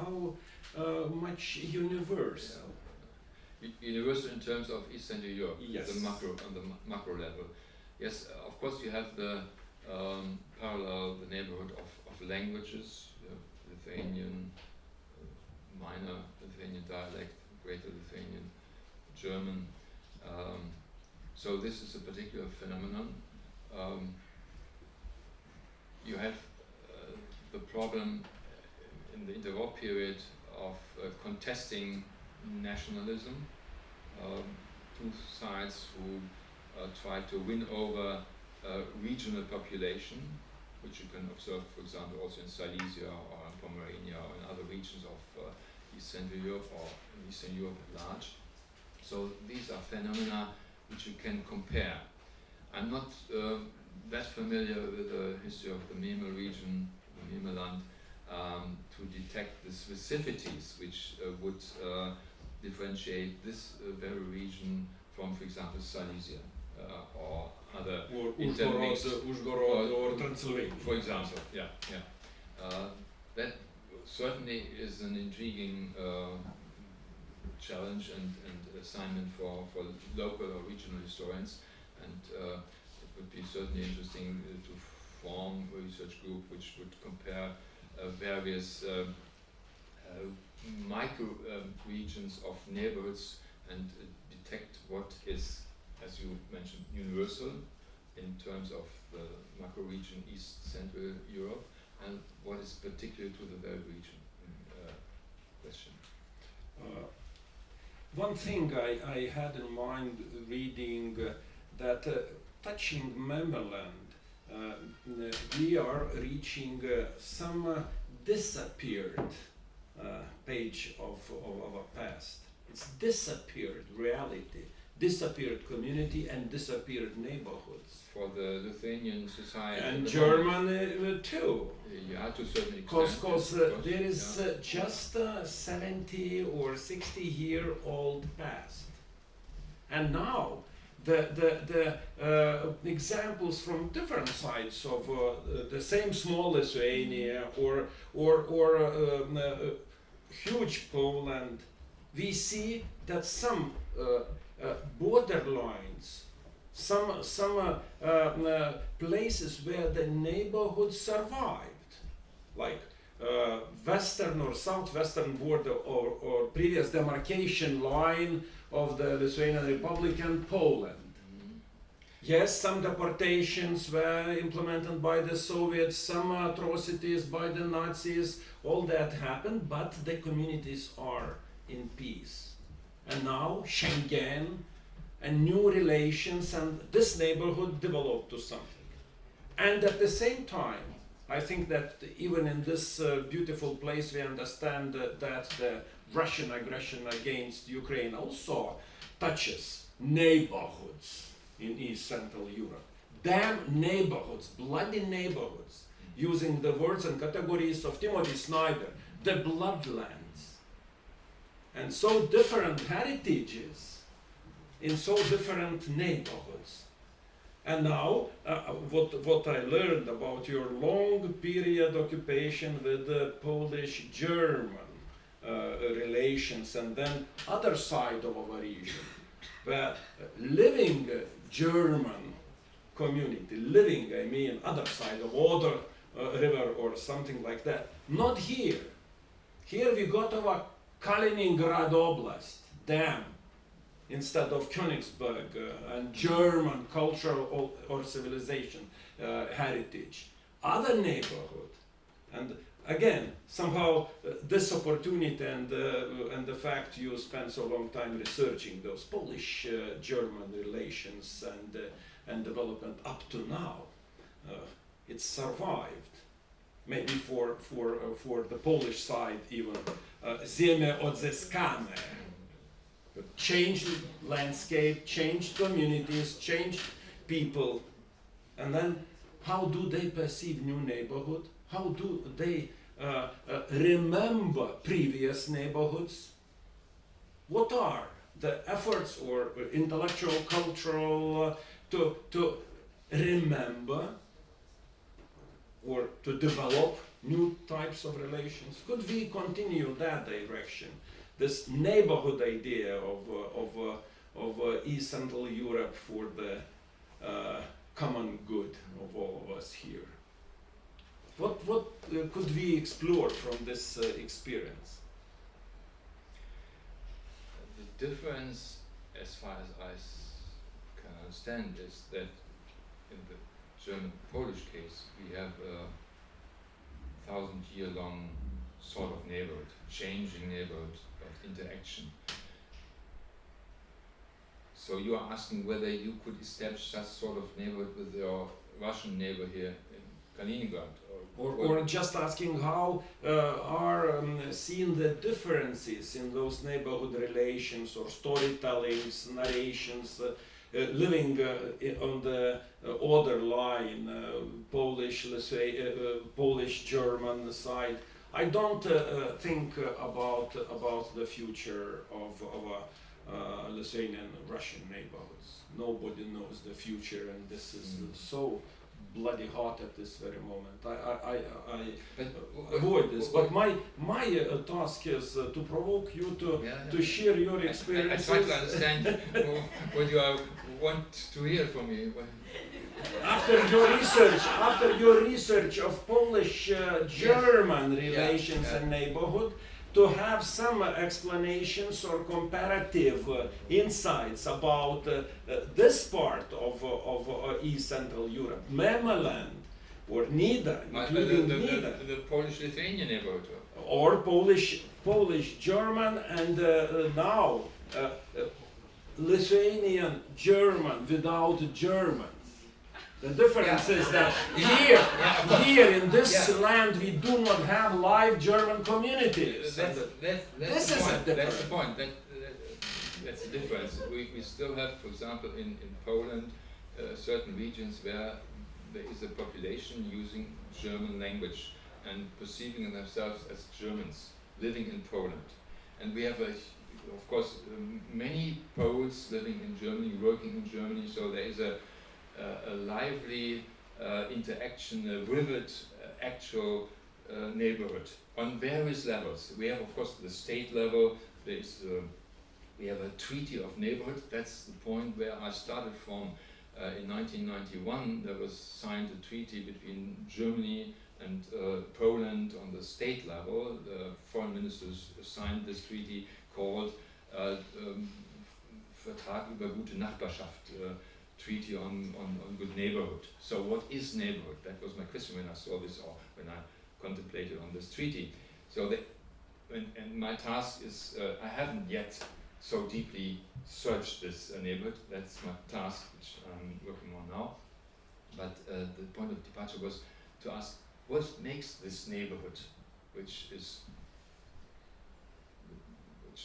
how much universal? Universal in terms of East Central Europe, Yes. the macro on the macro level. Yes, of course you have the parallel, the neighborhood of languages, Lithuanian, minor Lithuanian dialect, Greater Lithuanian, German. So this is a particular phenomenon. You have the problem in the interwar period of contesting nationalism. Two sides who try to win over regional population, which you can observe, for example, also in Silesia or in Pomerania or in other regions of East Central Europe or in Eastern Europe at large. So these are phenomena which you can compare. I'm not that familiar with the history of the Memel region, the Memeland, to detect the specificities which would differentiate this very region from, for example, Silesia or other intermixed, Užhorod or Transylvania, for example. That certainly is an intriguing challenge and assignment for local or regional historians, and it would be certainly interesting to form a research group which would compare various micro regions of neighborhoods and detect what is, as you mentioned, universal in terms of the macro region East Central Europe, and what is particular to the very region question. One thing I had in mind reading that touching Memeland, we are reaching some disappeared page of our past. It's disappeared reality, disappeared community and disappeared neighborhoods. For the Lithuanian society. And the German too. Yeah, to a certain extent. Because yes, of course, there is yeah. just a 70 or 60-year-old past. And now the examples from different sides of the same small Lithuania or huge Poland, we see that some borderlines, some places where the neighborhood survived, like western or southwestern border or previous demarcation line of the Lithuanian Republic and Poland. Yes, some deportations were implemented by the Soviets, some atrocities by the Nazis, all that happened, but the communities are in peace. And now Schengen and new relations, and this neighborhood developed to something. And at the same time, I think that even in this beautiful place we understand that the Russian aggression against Ukraine also touches neighborhoods in East Central Europe. Damn neighborhoods, bloody neighborhoods, using the words and categories of Timothy Snyder, the bloodlands. And so different heritages in so different neighborhoods. And now, what I learned about your long period occupation with the Polish-German relations, and then other side of our region, where living German community, living, I mean, other side of Oder river or something like that, not here. Here we got our Kaliningrad Oblast, damn, instead of Königsberg and German cultural or civilization heritage. Other neighborhood, and again, somehow this opportunity and the fact you spent so long time researching those Polish-German relations and development up to now, it survived. Maybe for the Polish side even, ziemie odzyskane. Changed landscape, changed communities, changed people, and then how do they perceive new neighborhood? How do they remember previous neighborhoods? What are the efforts or intellectual, cultural to remember or to develop new types of relations? Could we continue that direction? This neighborhood idea of East Central Europe for the common good of all of us here. What could we explore from this experience? The difference, as far as I can understand, is that in the German-Polish case, we have a 1,000-year-long sort of neighborhood, changing neighborhood of interaction. So you are asking whether you could establish such sort of neighborhood with your Russian neighbor here in Kaliningrad? Or just asking how are seen the differences in those neighborhood relations or storytellings, narrations, living on the other line, Polish-German side. I don't think about the future of Lithuanian-Russian neighborhoods. Nobody knows the future, and this is so bloody hot at this very moment. I avoid this, but my task is to provoke you to share your experiences. I try to understand what you want to hear from me. After your research of Polish-German relations and neighborhood, to have some explanations or comparative insights about this part of East Central Europe, Memeland, or Nida, including Nida. The Polish-Lithuanian neighborhood. Or Polish-German, and now Lithuanian-German without Germans. The difference is that here in this land we do not have live German communities. That's This is a difference. That's the point. that's the difference. We still have, for example, in Poland, certain regions where there is a population using German language and perceiving themselves as Germans living in Poland. And we have, of course, many Poles living in Germany, working in Germany, so there is a lively interaction, a vivid, actual neighborhood on various levels. We have, of course, the state level. We have a treaty of neighborhood. That's the point where I started from. In 1991, there was signed a treaty between Germany and Poland on the state level. The foreign ministers signed this treaty called Vertrag über gute Nachbarschaft, Treaty on good neighborhood. So what is neighborhood? That was my question when I saw this, or when I contemplated on this treaty. So and my task is, I haven't yet so deeply searched this neighborhood. That's my task, which I'm working on now. But the point of departure was to ask, what makes this neighborhood, which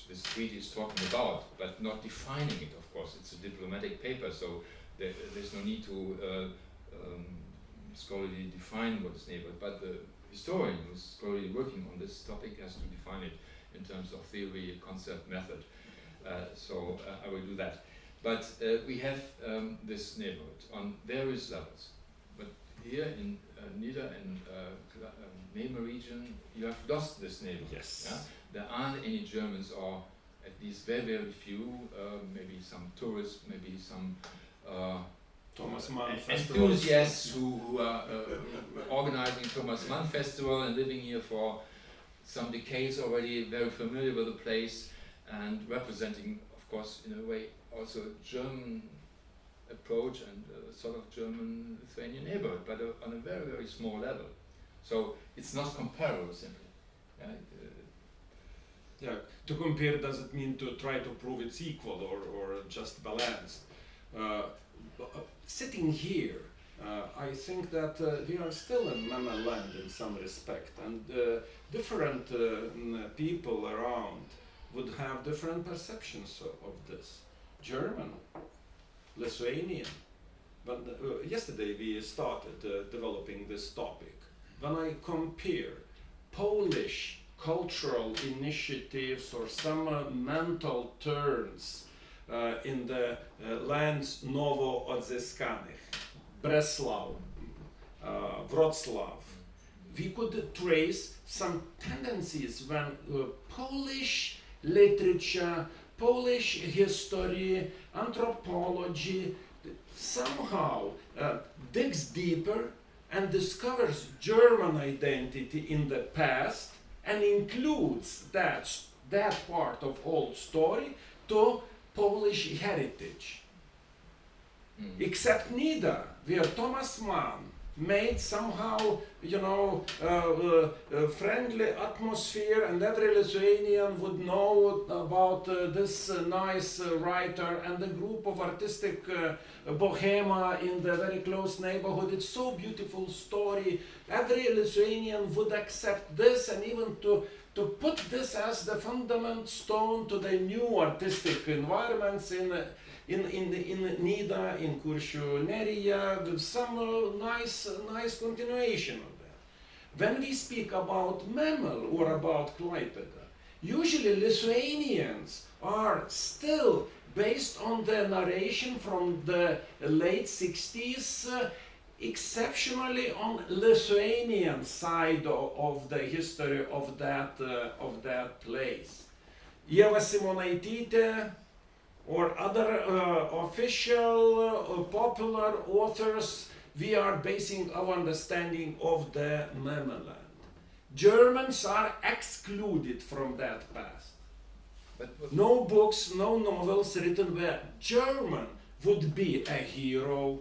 this treaty is talking about, but not defining it, of course. It's a diplomatic paper, so there's no need to scholarly define what is neighborhood, but the historian who's scholarly working on this topic has to define it in terms of theory, concept, method. So I will do that. But we have this neighborhood on various levels. But here in Nieder and Neighbour region, you have lost this neighborhood. Yes. Yeah? There aren't any Germans, or at least very, very few, maybe some tourists, maybe some Thomas Mann Festival. Enthusiasts who are organizing Thomas Mann Festival and living here for some decades already, very familiar with the place and representing, of course, in a way, also a German approach and a sort of German-Lithuanian neighborhood, but on a very, very small level. So it's not comparable simply. Yeah, to compare doesn't mean to try to prove it's equal or just balanced. Sitting here, I think that we are still in Manna land in some respect, and different people around would have different perceptions of this. German, Lithuanian. But yesterday we started developing this topic. When I compare Polish cultural initiatives or some mental turns in the lands Novo-Odzyskanych, Breslau, Wrocław, we could trace some tendencies when Polish literature, Polish history, anthropology somehow digs deeper and discovers German identity in the past and includes that part of old story to Polish heritage. Except Nida, where Thomas Mann made somehow, friendly atmosphere, and every Lithuanian would know about this nice writer and the group of artistic bohema in the very close neighborhood. It's so beautiful story. Every Lithuanian would accept this, and even to put this as the fundament stone to the new artistic environments in Nida, in Kuršių Nerija, with some nice continuation of that. When we speak about Memel or about Klaipėda, usually Lithuanians are still based on the narration from the late 60s, exceptionally on Lithuanian side of the history of that place. Ieva Simonaitytė or other official popular authors, we are basing our understanding of the Memeland. Germans are excluded from that past. No books, no novels written where German would be a hero.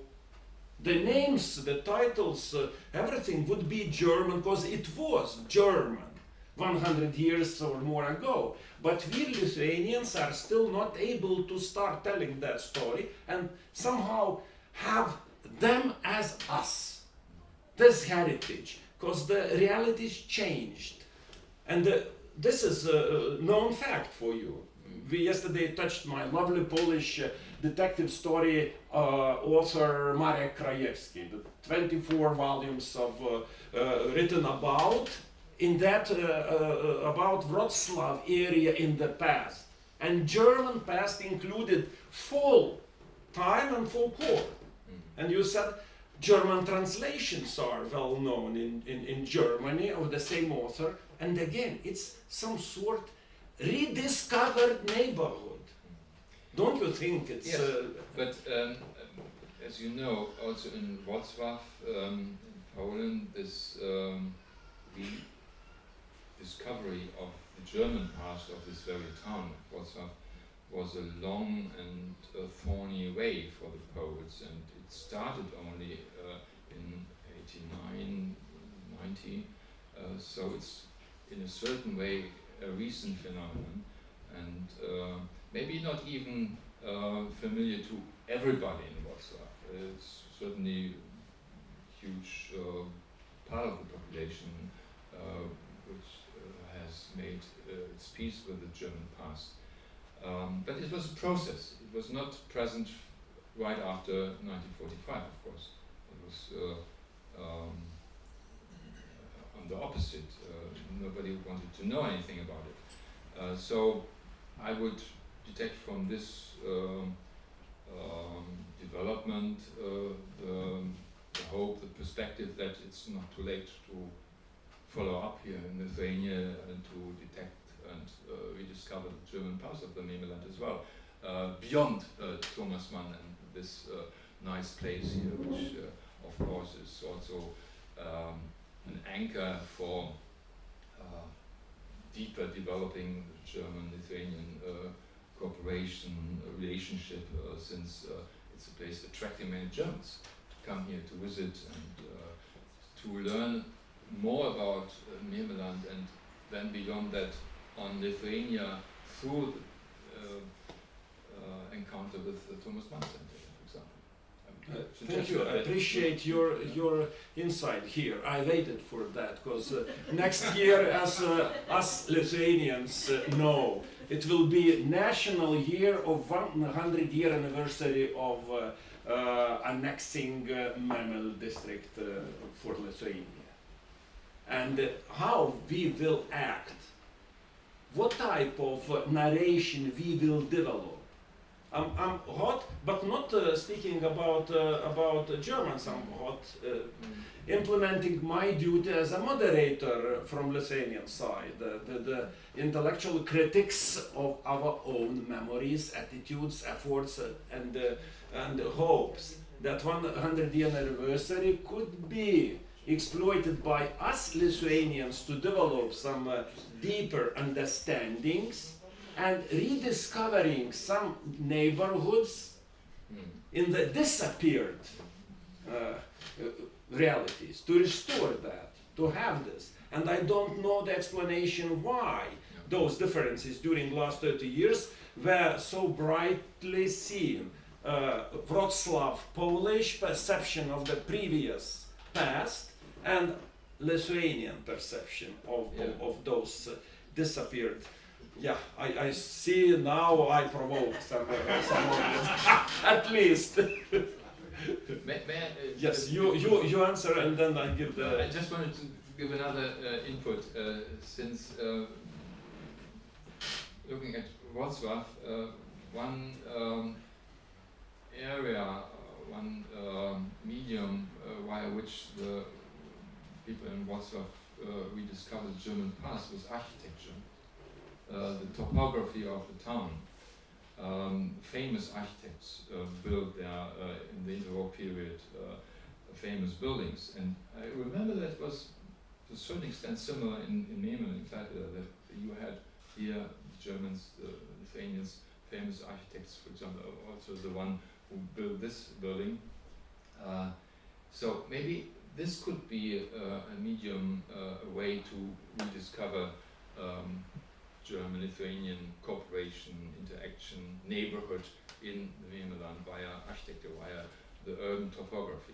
The names, the titles, everything would be German because it was German 100 years or more ago. But we Lithuanians are still not able to start telling that story and somehow have them as us, this heritage, because the realities changed. And this is a known fact for you. we yesterday touched my lovely Polish detective story author Marek Krajewski, the 24 volumes of written about in that about Wrocław area in the past, and German past included full time and full core. And you said German translations are well known in Germany of the same author, and again it's some sort rediscovered neighborhood. Don't you think it's... Yes, but as you know, also in Wrocław, Poland, this discovery of the German past of this very town of Wrocław was a long and thorny way for the Poles, and it started only in 89, 90, so it's in a certain way a recent phenomenon, and maybe not even familiar to everybody in Wrocław. It's certainly a huge part of the population which has made its peace with the German past. But it was a process. It was not present right after 1945, of course. It was on the opposite. Nobody wanted to know anything about it. So I would detect from this development the hope, the perspective that it's not too late to follow up here in Lithuania and to detect and rediscover the German past of the Neighbourhood as well, beyond Thomas Mann and this nice place here, which of course is also an anchor for deeper developing the German-Lithuanian cooperation relationship, since it's a place attracting many Germans to come here to visit and to learn more about Neighbourhood, and then beyond that on Lithuania through encounter with the Thomas Mann Center, for example. Thank you. I appreciate your insight here. I waited for that because next year, as us Lithuanians know, it will be national year of 100-year anniversary of annexing Memel district for Lithuania. And how we will act, what type of narration we will develop. I'm hot, but not speaking about Germans. I'm hot implementing my duty as a moderator from Lithuanian side, the intellectual critics of our own memories, attitudes, efforts, and hopes that 100-year anniversary could be exploited by us Lithuanians to develop some deeper understandings and rediscovering some neighborhoods in the disappeared realities, to restore that, to have this. And I don't know the explanation why those differences during the last 30 years were so brightly seen. Wrocław Polish perception of the previous past and Lithuanian perception of those disappeared. Yeah, I see now I provoked some audience, at least. May I, yes, you answer and then I give the... I just wanted to give another input, since looking at Wrocław, one area, one medium via which the people in Wrocław rediscovered German past was architecture. The topography of the town. Famous architects built there in the interwar period famous buildings, and I remember that was to a certain extent similar in Memel and Klaipėda, that you had here the Germans, the Lithuanians, famous architects, for example, also the one who built this building. So maybe this could be a medium, a way to rediscover German-Lithuanian cooperation, interaction, neighborhood in the Neighbourhood via architecture, via the urban topography.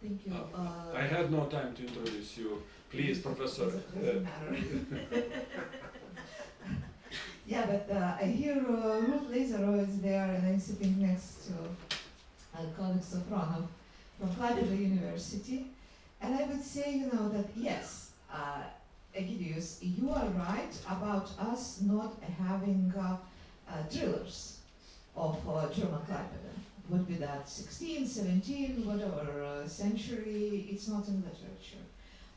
Thank you. I had no time to introduce you. Please, Professor. Doesn't matter. Yeah, but I hear Ruth Lazaro is there, and I'm sitting next to colleague Sofronov from Klaipėda University. And I would say, that yes, Egidius, you are right about us not having thrillers of German Klaipėda. Would be that 16, 17, whatever century, it's not in literature.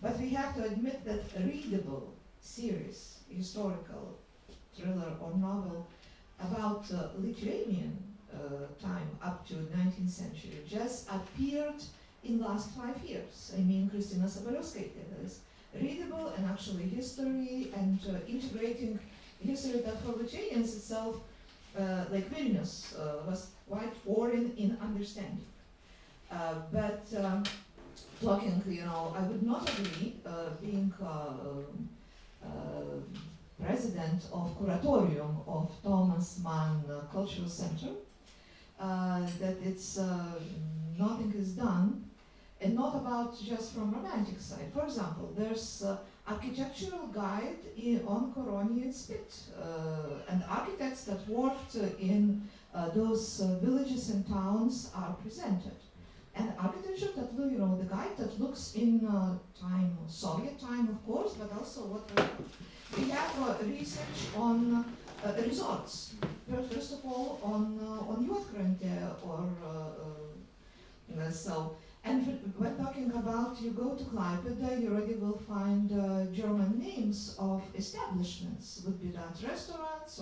But we have to admit that a readable series, historical thriller or novel about Lithuanian time up to 19th century just appeared in last 5 years. I mean, Kristina Sabaliauskaitė is readable and actually history and integrating history that for Lithuanians itself, like Vilnius, was quite foreign in understanding. But talking, I would not agree, being president of Curatorium of Thomas Mann Cultural Center, that it's nothing is done, and not about just from romantic side. For example, there's architectural guide on Koroni and Spit, and architects that worked in those villages and towns are presented. And architecture that, the guide that looks in time, Soviet time, of course, but also what we have research on resorts. First of all, on Jotkrantė or so. And when talking about, you go to Klaipėda, you already will find German names of establishments. Would be that restaurants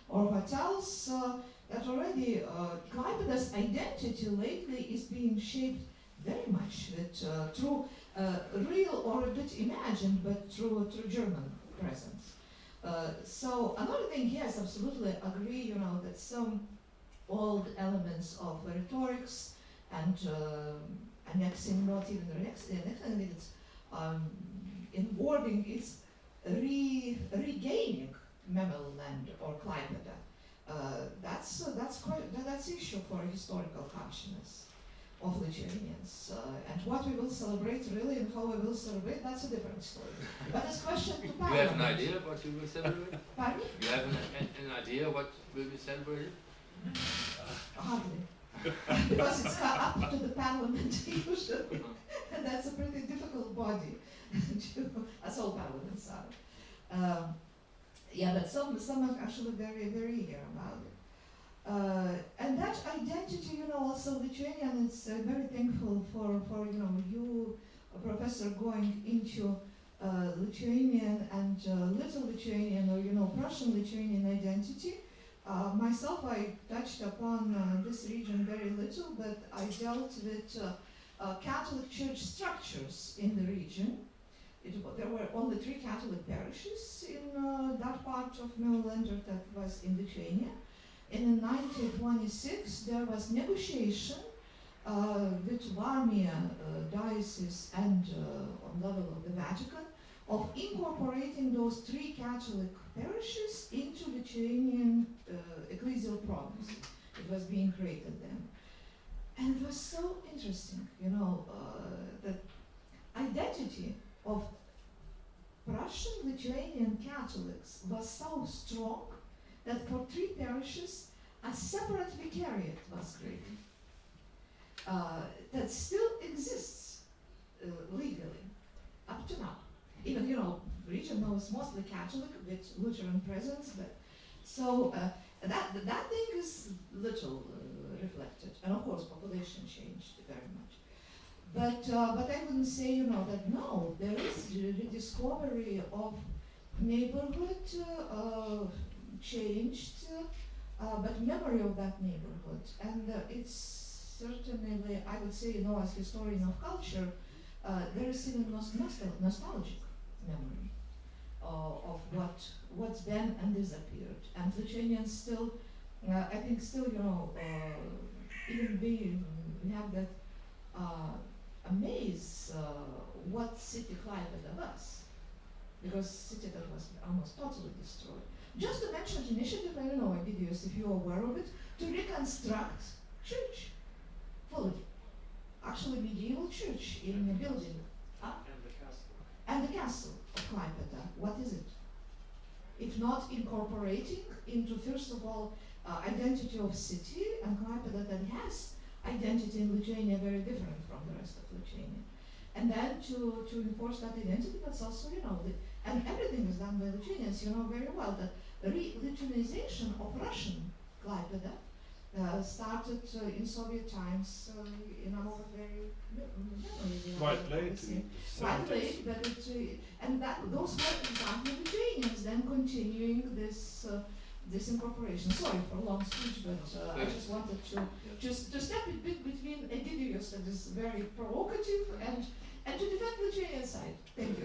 or hotels. That already Klaipėda's identity lately is being shaped very much through real or a bit imagined, but through German presence. So another thing, yes, absolutely agree. That some old elements of rhetorics and annexing, not even annexing, it's in wording, it's regaining Memelland or Klaipėda. That's issue for historical consciousness of Lithuanians. And what we will celebrate really and how we will celebrate, that's a different story. But it's question to Parliament. You have an idea what you will celebrate? Pardon me? You have an idea what will be celebrated? Hardly. Because it's up to the Parliament usually. And that's a pretty difficult body, as all parliaments are. Yeah, but some are actually very, very eager about it. And that identity, also Lithuanian, it's very thankful for you, Professor, going into Lithuanian and Little Lithuanian or, Prussian Lithuanian identity. Myself, I touched upon this region very little, but I dealt with Catholic church structures in the region. There were only 3 Catholic parishes in that part of Memelland that was in Lithuania. And in 1926, there was negotiation with Varmia diocese and on level of the Vatican of incorporating those 3 Catholic parishes into Lithuanian ecclesial province. It was being created then. And it was so interesting, the identity of Prussian Lithuanian Catholics was so strong that for 3 parishes, a separate vicariate was created. That still exists legally up to now. Even, region now is mostly Catholic with Lutheran presence, but so that thing is little reflected, and of course population changed very much. But I wouldn't say that no, there is rediscovery of neighborhood changed, but memory of that neighborhood, and it's certainly, I would say, as historian of culture, there is even nostalgic memory of what's been and disappeared. And Lithuanians still, I think still, even we have that amaze what city Klaipėda was. Because city that was almost totally destroyed. Just to mention the initiative, I don't know, Egidius, if you're aware of it, to reconstruct church fully. Actually medieval church in the building. And the castle. And the castle of Klaipėda. What is it? if not incorporating into, first of all, identity of city, and Klaipėda that has identity in Lithuania very different from the rest of Lithuania. And then to enforce that identity, but also, and everything is done by Lithuanians, very well, that re-Lithuanization of Russian Klaipėda started in Soviet times in our very memory. Quite late. Quite late, but and those were exactly Lithuanians then continuing this incorporation. Sorry for a long speech, but I just wanted to step a bit between Egidius that is very provocative and to defend the Lithuanian side. Thank you.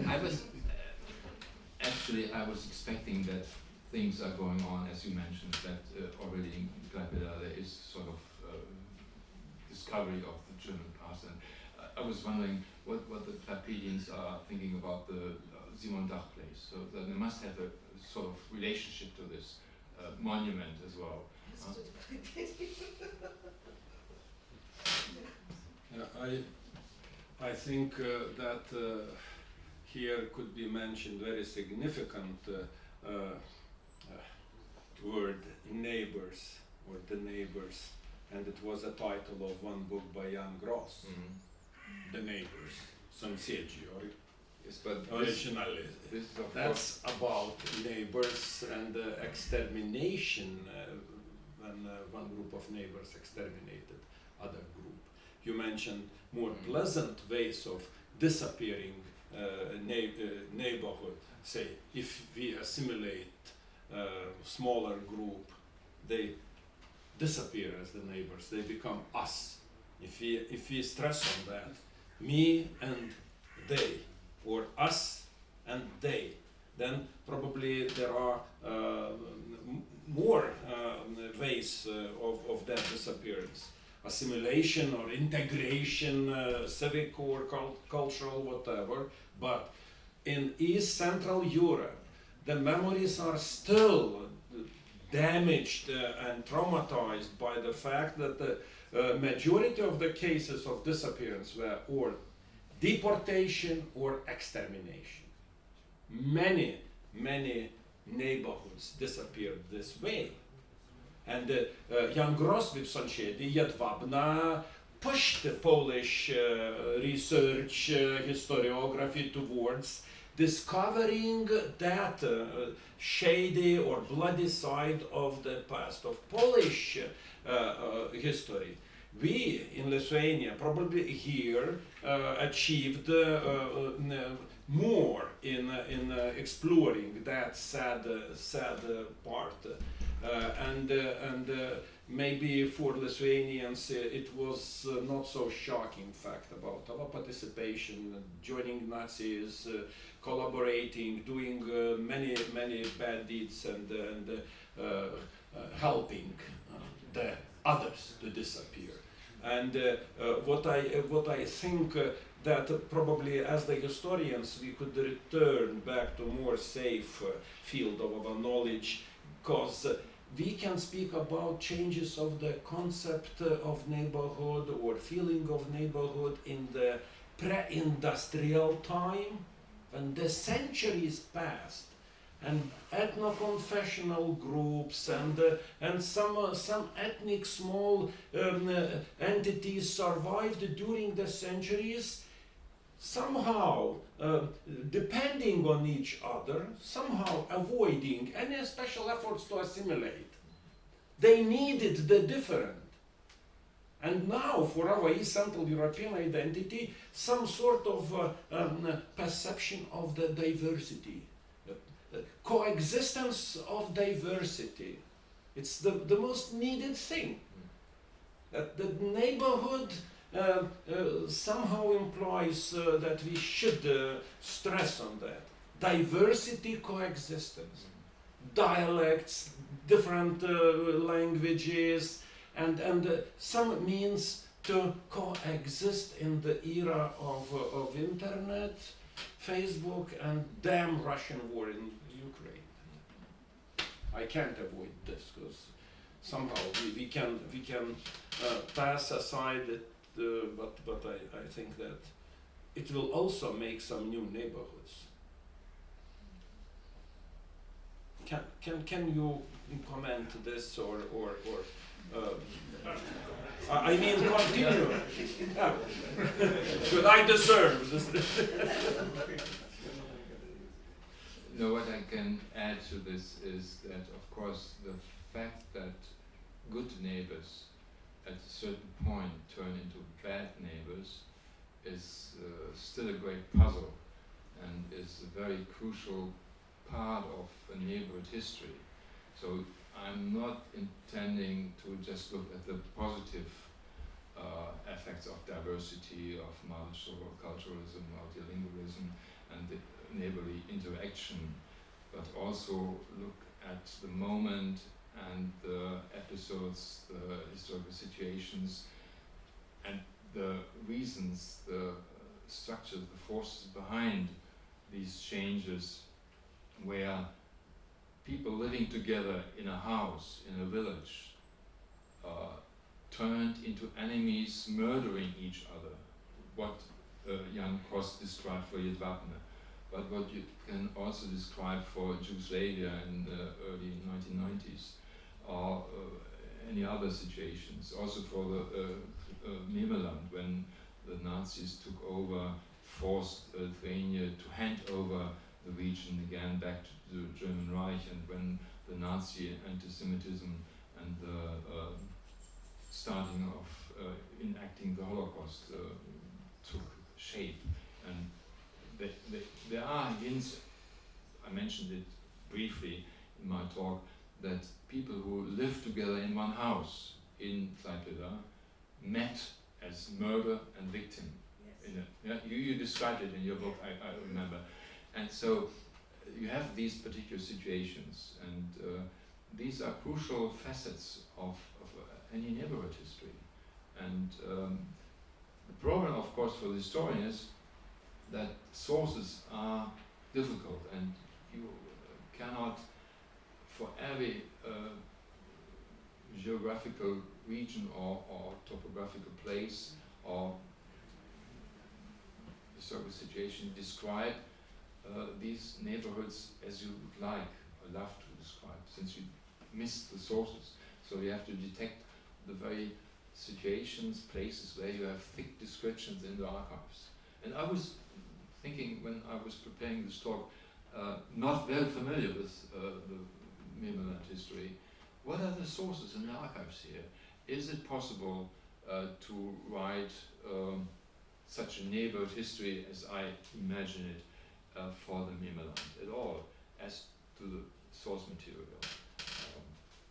I was expecting that things are going on, as you mentioned, that already in Klaipėda there is sort of discovery of the German past, and I was wondering what the Klaipėdians are thinking about the Simon Dach place. So that they must have a sort of relationship to this monument as well. I think that here could be mentioned very significant word, neighbors, or the neighbors, and it was a title of one book by Jan Gross, The Neighbors, Žodžio. Yes, but originally, this is that's about neighbors and extermination, when one group of neighbors exterminated other group. You mentioned more pleasant ways of disappearing neighborhood. Say, if we assimilate smaller group, they disappear as the neighbors. They become us. If we stress on that, me and they, or us and they, then probably there are more ways of that disappearance. Assimilation or integration, civic or cultural, whatever. But in East Central Europe, the memories are still damaged and traumatized by the fact that the majority of the cases of disappearance were or deportation or extermination. Many neighborhoods disappeared this way. And Jan Gross with Sąsiedį, Jedwabna pushed the Polish research historiography towards discovering that shady or bloody side of the past of Polish history. We in Lithuania probably here achieved more in exploring that sad part, and maybe for Lithuanians it was not so shocking fact about our participation, joining Nazis, collaborating, doing many bad deeds, and helping the others to disappear. And what I think that probably as the historians we could return back to more safe field of our knowledge, because we can speak about changes of the concept of neighborhood or feeling of neighborhood in the pre-industrial time, when the centuries passed and ethno-confessional groups and some ethnic small entities survived during the centuries, somehow depending on each other, somehow avoiding any special efforts to assimilate. They needed the different. And now for our East Central European identity, some sort of perception of the diversity. Coexistence of diversity. It's the most needed thing. That the neighborhood somehow implies that we should stress on that. Diversity, coexistence. Dialects, different languages, and some means to coexist in the era of internet, Facebook, and damn Russian war in Ukraine. I can't avoid this because somehow we can pass aside it, but I think that it will also make some new neighborhoods. can you comment this or I mean continue? Yeah. Should I deserve this? No, what I can add to this is that, of course, the fact that good neighbors at a certain point turn into bad neighbors is still a great puzzle and is a very crucial part of a neighborhood history. So I'm not intending to just look at the positive effects of diversity, of multiculturalism, multilingualism, and the neighborly interaction, but also look at the moment and the episodes, the historical situations, and the reasons, the structures, the forces behind these changes, where people living together in a house, in a village, turned into enemies, murdering each other. What Jan Koss described for Jedwabne, but what you can also describe for Yugoslavia in the early 1990s, or any other situations. Also for the Memeland, when the Nazis took over, forced Lithuania to hand over the region again back to the German Reich, and when the Nazi anti-Semitism and the starting of enacting the Holocaust took shape. And there are hints, I mentioned it briefly in my talk, that people who live together in one house in Klaipėda met as murder and victim. Yes. You described it in your book, I remember. And so you have these particular situations, and these are crucial facets of any neighborhood history. And the problem, of course, for the historian is that sources are difficult, and you cannot, for every geographical region or topographical place or historical situation, describe these neighborhoods as you would like or love to describe, since you miss the sources. So you have to detect the very situations, places where you have thick descriptions in the archives. And I was thinking, when I was preparing this talk, not very familiar with the Memeland history, what are the sources in the archives here? Is it possible to write such a neighborhood history as I imagine it for the Memeland at all, as to the source material?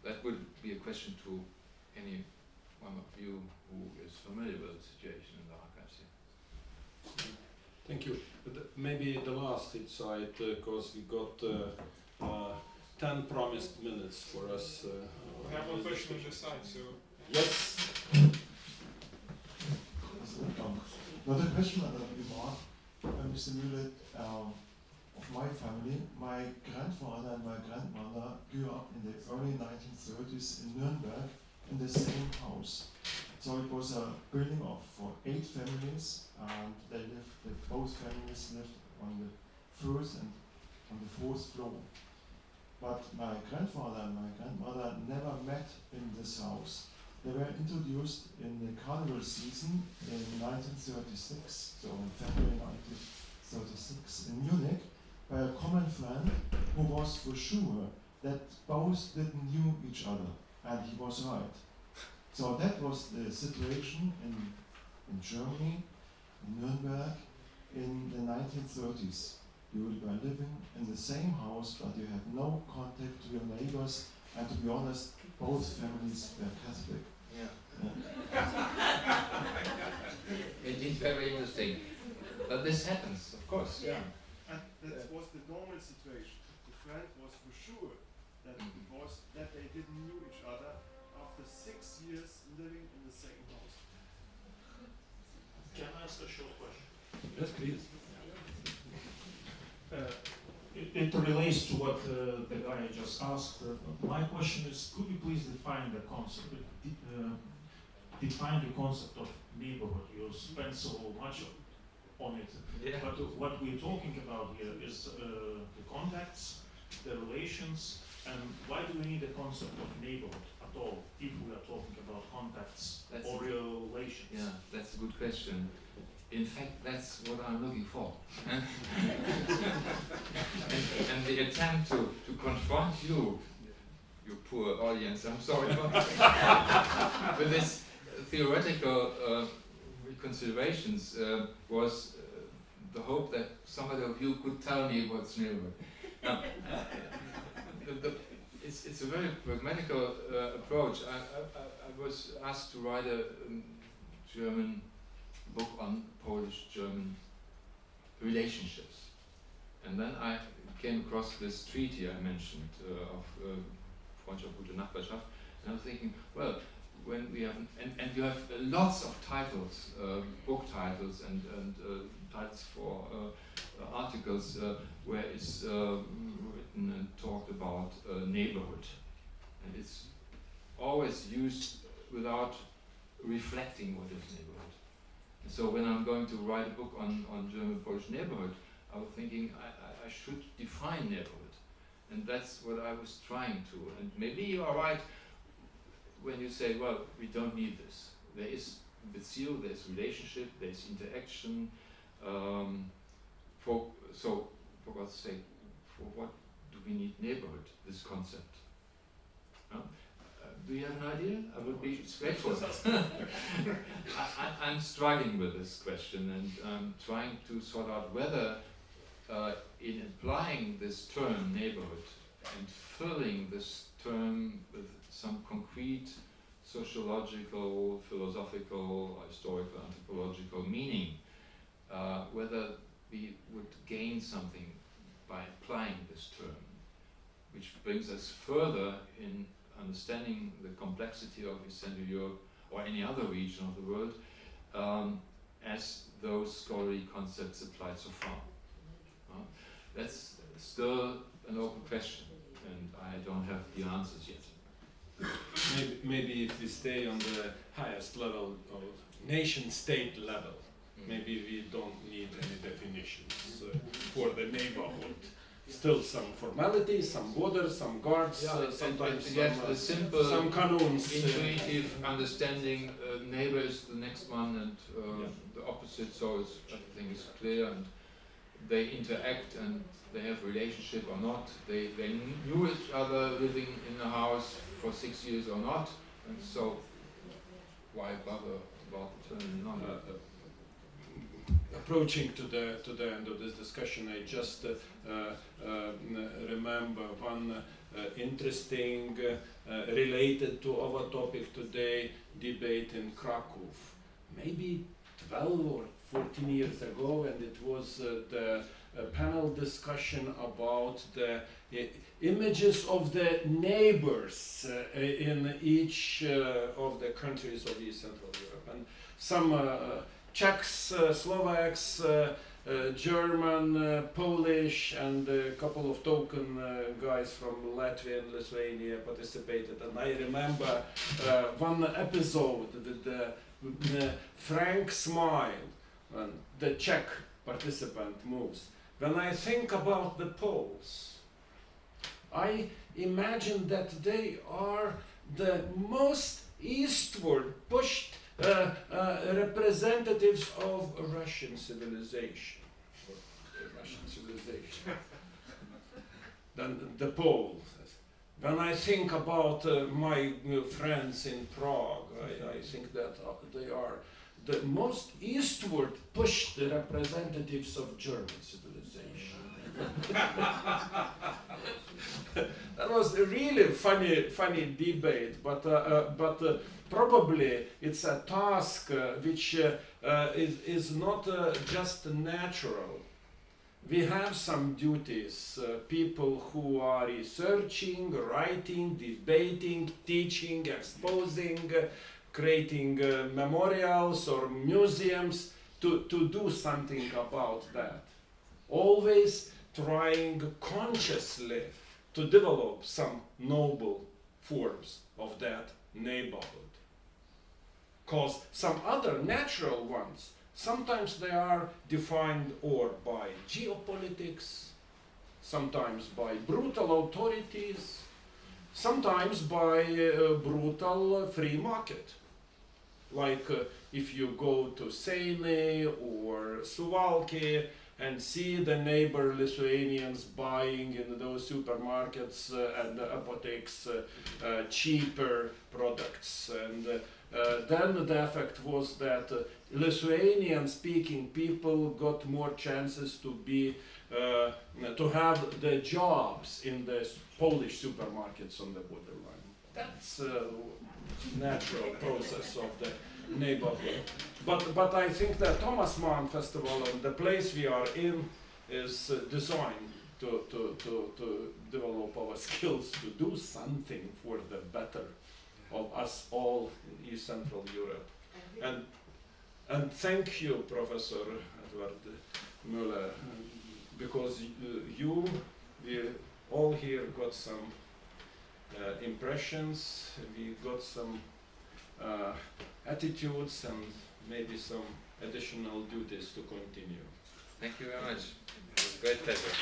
That would be a question to any one of you who is familiar with the situation in the archives here. Thank you. But maybe the last insight, because we got 10 promised minutes for us. I have one question on this side, so... Yes. Not a question, but a remark, Mr. Müller, of my family. My grandfather and my grandmother grew up in the early 1930s in Nuremberg in the same house. So it was a building for 8 families, and both families lived on the first and on the 4th floor. But my grandfather and my grandmother never met in this house. They were introduced in the carnival season in 1936, so in February 1936 in Munich, by a common friend who was for sure that both didn't knew each other, and he was right. So that was the situation in Germany, in Nuremberg, in the 1930s. You were living in the same house, but you had no contact to your neighbors, and to be honest, both families were Catholic. Yeah. Indeed, very interesting. But this happens, of course. Yeah. And that was the normal situation. The friend was for sure that that they didn't know each other after 6 years living in the same house. Can I ask a short question? Yes, please. It relates to what the guy just asked. My question is, could you please define the concept? Define the concept of neighborhood. You spent so much on it. Yeah. But what we're talking about here is the contacts the relations, and why do we need the concept of neighborhood at all if we are talking about contacts That's or relations? Yeah, that's a good question. In fact, that's what I'm looking for. and the attempt to confront you poor audience, I'm sorry, with this theoretical considerations was the hope that somebody of you could tell me what's neighborhood. Now, it's a very pragmatical approach. I was asked to write a German book on Polish-German relationships, and then I came across this treaty I mentioned of Freundschaft, gute Nachbarschaft, and I was thinking, well, when we have and you have lots of titles, book titles and titles for articles where it's written and talked about neighborhood, and it's always used without reflecting what is neighborhood. And so when I'm going to write a book on German-Polish neighborhood, I was thinking I should define neighborhood, and that's what I was trying to. And maybe you are right when you say, well, we don't need this. There is Beziehung, there's relationship, there's interaction. For God's sake, for what do we need neighborhood, this concept? Do you have an idea? I would be grateful. I'm struggling with this question, and I'm trying to sort out whether in applying this term neighborhood and filling this term with some concrete sociological, philosophical, historical, anthropological meaning, whether we would gain something by applying this term, which brings us further in understanding the complexity of East Central Europe or any other region of the world as those scholarly concepts applied so far. That's still an open question, and I don't have the answers yet. Maybe if we stay on the highest level of nation-state level, maybe we don't need any definitions for the neighborhood. Still some formalities, some borders, some guards, sometimes some canons. Intuitive understanding, neighbor is the next one and the opposite, so everything is clear, and they interact and they have relationship or not. They knew each other living in a house for 6 years or not, and so why bother about the term? Approaching to the end of this discussion, I just remember one interesting, related to our topic today, debate in Krakow, maybe 12 or 14 years ago, and it was the panel discussion about the images of the neighbors in each of the countries of East Central Europe, and some Czechs, Slovaks, German, Polish, and a couple of token guys from Latvia and Lithuania participated. And I remember one episode with the frank smile and the Czech participant moves. When I think about the Poles, I imagine that they are the most eastward pushed representatives of Russian civilization, than the Poles. When I think about my friends in Prague, I think that they are the most eastward pushed representatives of German civilization. That was a really funny debate, but probably it's a task which is not just natural. We have some duties, people who are researching, writing, debating, teaching, exposing, creating memorials or museums to do something about that. Always trying consciously to develop some noble forms of that neighborhood. Because some other natural ones, sometimes they are defined or by geopolitics, sometimes by brutal authorities, sometimes by brutal free market. Like if you go to Seilė or Suvalki and see the neighbor Lithuanians buying in those supermarkets and apotheques cheaper products, and then the effect was that Lithuanian speaking people got more chances to be to have the jobs in the Polish supermarkets on the borderline. That's a natural process of the neighborhood. But I think the Thomas Mann Festival and the place we are in is designed to develop our skills to do something for the better of us all in East Central Europe. And thank you, Professor Edward Müller, because we all here got some impressions, we got some attitudes and maybe some additional duties to continue. Thank you very much. It was a great pleasure.